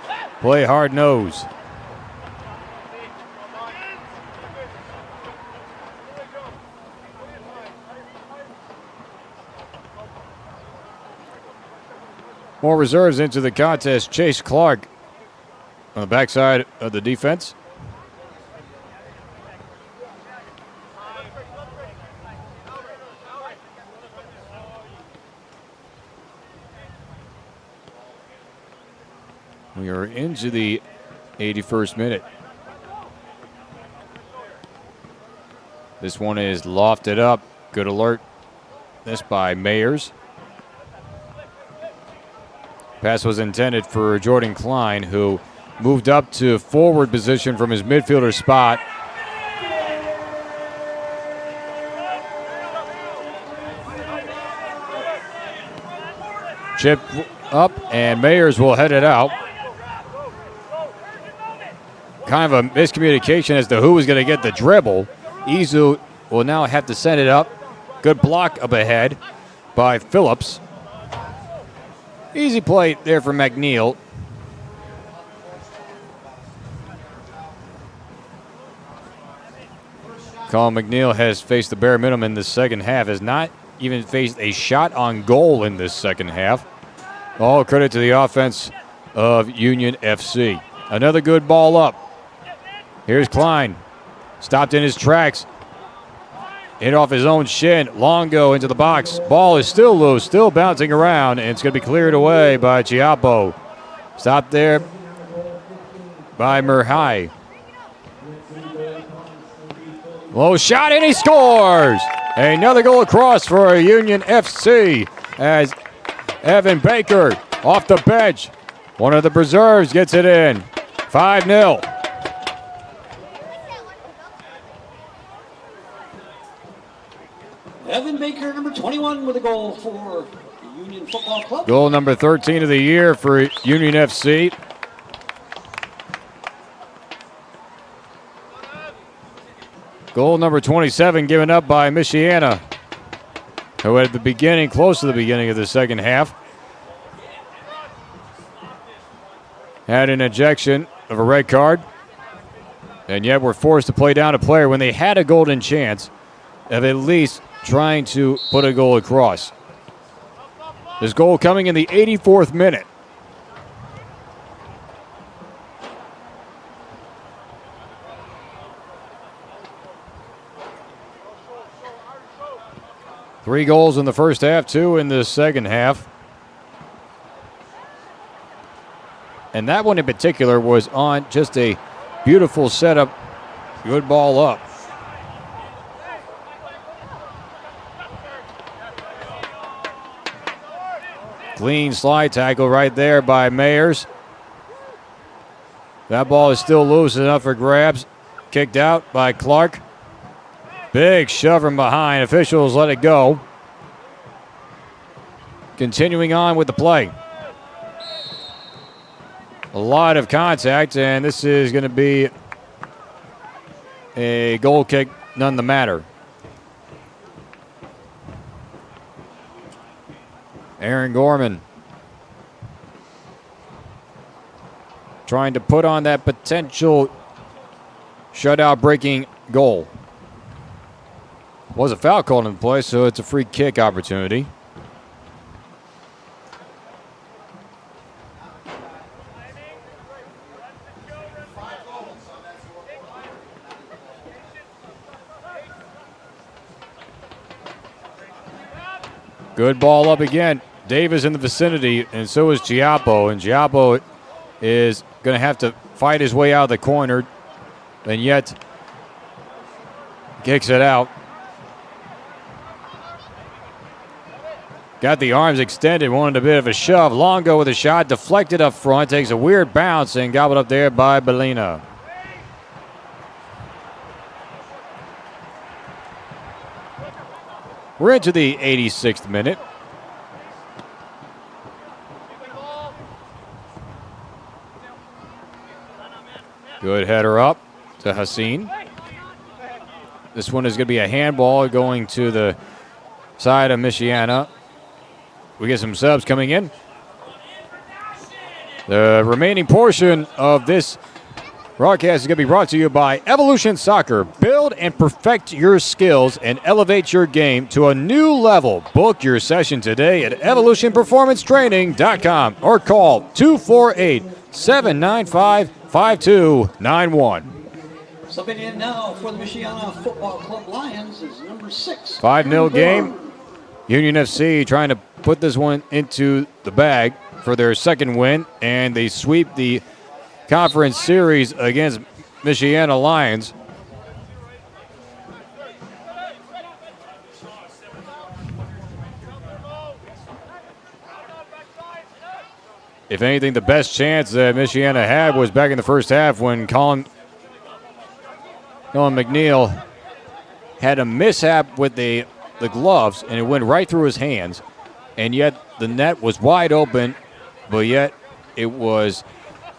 play hard nose. More reserves into the contest. Chase Clark on the backside of the defense. We are into the 81st minute. This one is lofted up. Good alert. This by Mayers. Pass was intended for Jordan Klein, who moved up to forward position from his midfielder spot. Chip up, and Mayers will head it out. Kind of a miscommunication as to who was going to get the dribble. Izu will now have to send it up. Good block up ahead by Phillips. Easy play there for McNeil. Colin McNeil has faced the bare minimum in the second half, has not even faced a shot on goal in this second half. All credit to the offense of Union FC. Another good ball up. Here's Klein. Stopped in his tracks. Hit off his own shin. Longo into the box. Ball is still loose, still bouncing around, and it's going to be cleared away by Chiappo. Stopped there by Murhai. Low shot, and he scores! Another goal across for Union FC as Evan Baker off the bench. One of the preserves gets it in. 5-0. Evan Baker, number 21, with a goal for the Union Football Club. Goal number 13 of the year for Union FC. Goal number 27 given up by Michiana, who at the beginning, close to the beginning of the second half, had an ejection of a red card, and yet were forced to play down a player when they had a golden chance of at least trying to put a goal across. This goal coming in the 84th minute. Three goals in the first half, 2 in the second half. And that one in particular was on just a beautiful setup. Good ball up. Clean slide tackle right there by Mayers. That ball is still loose enough for grabs. Kicked out by Clark. Big shove from behind. Officials let it go. Continuing on with the play. A lot of contact, and this is going to be a goal kick, none the matter. Aaron Gorman trying to put on that potential shutout breaking goal. Was a foul called in play, so it's a free kick opportunity. Good ball up again. Davis in the vicinity, and so is Giappo. And Giappo is going to have to fight his way out of the corner, and yet kicks it out. Got the arms extended, wanted a bit of a shove. Longo with a shot, deflected up front, takes a weird bounce and gobbled up there by Bellina. We're into the 86th minute. Good header up to Hassan. This one is going to be a handball going to the side of Michiana. We get some subs coming in. The remaining portion of this broadcast is going to be brought to you by Evolution Soccer. Build and perfect your skills and elevate your game to a new level. Book your session today at evolutionperformancetraining.com or call 248-795-5291. Subbing in now for the Michiana Football Club Lions is number 6. 5-0 game. Union FC trying to put this one into the bag for their second win, and they sweep the conference series against Michiana Lions. If anything, the best chance that Michiana had was back in the first half when Colin McNeil had a mishap with the gloves, and it went right through his hands, and yet the net was wide open, but yet it was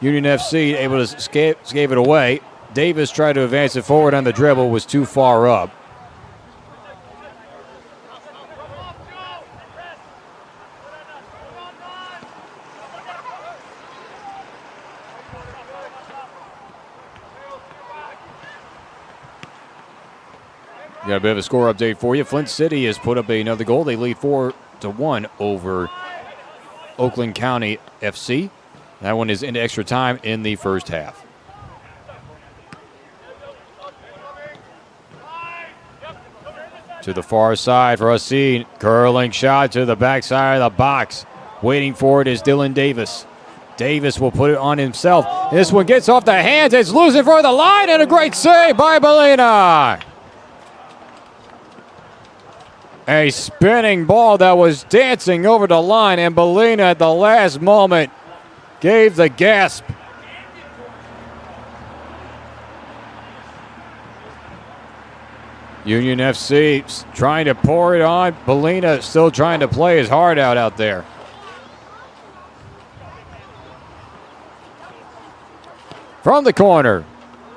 Union FC able to escape it away. Davis tried to advance it forward on the dribble, was too far up. Got a bit of a score update for you. Flint City has put up another goal. They lead 4-1 over Oakland County FC. That one is into extra time in the first half. To the far side for Hassan. Curling shot to the backside of the box. Waiting for it is Dylan Davis. Davis will put it on himself. This one gets off the hands. It's losing for the line, and a great save by Bellina. A spinning ball that was dancing over the line, and Bellina at the last moment gave the gasp. Union FC trying to pour it on. Bellina still trying to play his heart out there. From the corner.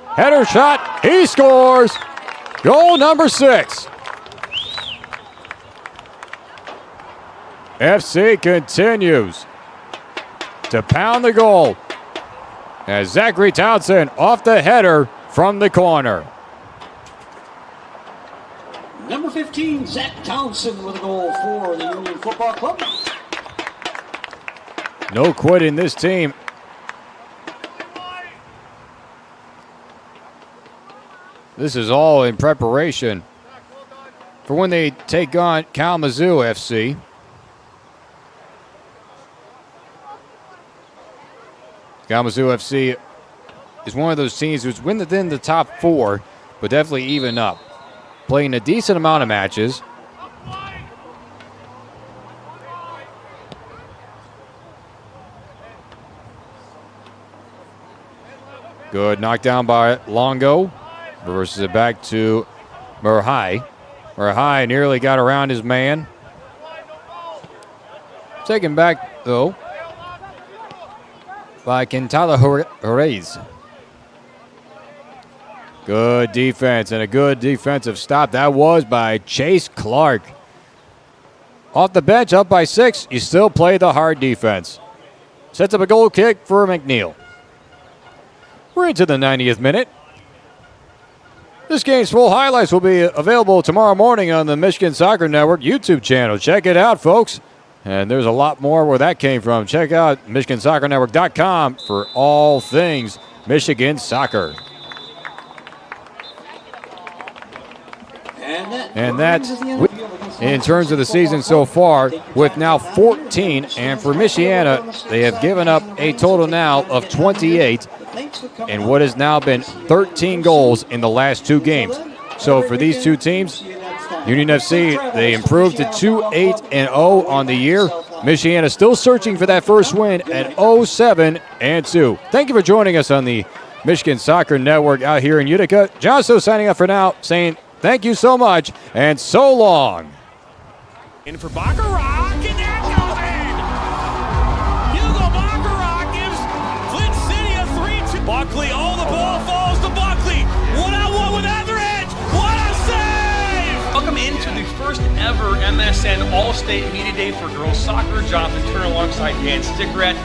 Header shot. He scores. Goal number 6. FC continues to pound the goal as Zachary Townsend off the header from the corner. Number 15, Zach Townsend with a goal for the Union Football Club. No quitting this team. This is all in preparation for when they take on Kalamazoo FC. Kalamazoo FC is one of those teams who's within the top 4, but definitely even up. Playing a decent amount of matches. Good knockdown by Longo. Reverses it back to Murhai. Murhai nearly got around his man. Taken back, though, by Quintana Jerez. Good defense and a good defensive stop. That was by Chase Clark. Off the bench, up by 6. You still play the hard defense. Sets up a goal kick for McNeil. We're into the 90th minute. This game's full highlights will be available tomorrow morning on the Michigan Soccer Network YouTube channel. Check it out, folks. And there's a lot more where that came from. Check out MichiganSoccerNetwork.com for all things Michigan soccer. And that's in terms of the season so far, with now 14. And for Michiana, they have given up a total now of 28 and what has now been 13 goals in the last 2 games. So for these two teams, Union FC, they improved to 2-8-0 on the year. Michiana still searching for that first win at 0-7-2. Thank you for joining us on the Michigan Soccer Network out here in Utica. John So signing up for now, saying thank you so much and so long. In for Baccarat, and that goes in! Hugo Baccarat gives Flint City a 3-2. Buckley, the ball falls to Buckley. 1-on-1 with Etheridge. What a save! Welcome into the first ever MSN All-State Media Day for girls soccer. Jonathan Turner alongside Dan Stickrat.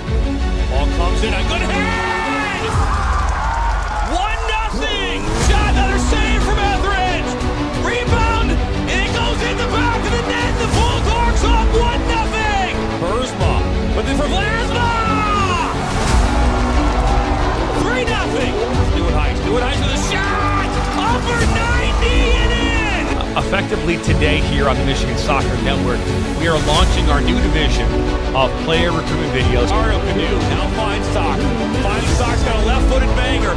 Ball comes in, a good hit! 1-0. Shot, another save from Etheridge. Rebound, and it goes in the back of the net. The Bulldogs up 1-0. Burzma, but then for Vlasma. 3-0. Stewart Heights with a shot. Upper 90 and in. Effectively today here on the Michigan Soccer Network, we are launching our new division of player recruitment videos. Mario Canoe now finds Sock. Finds Sock's got a left-footed banger.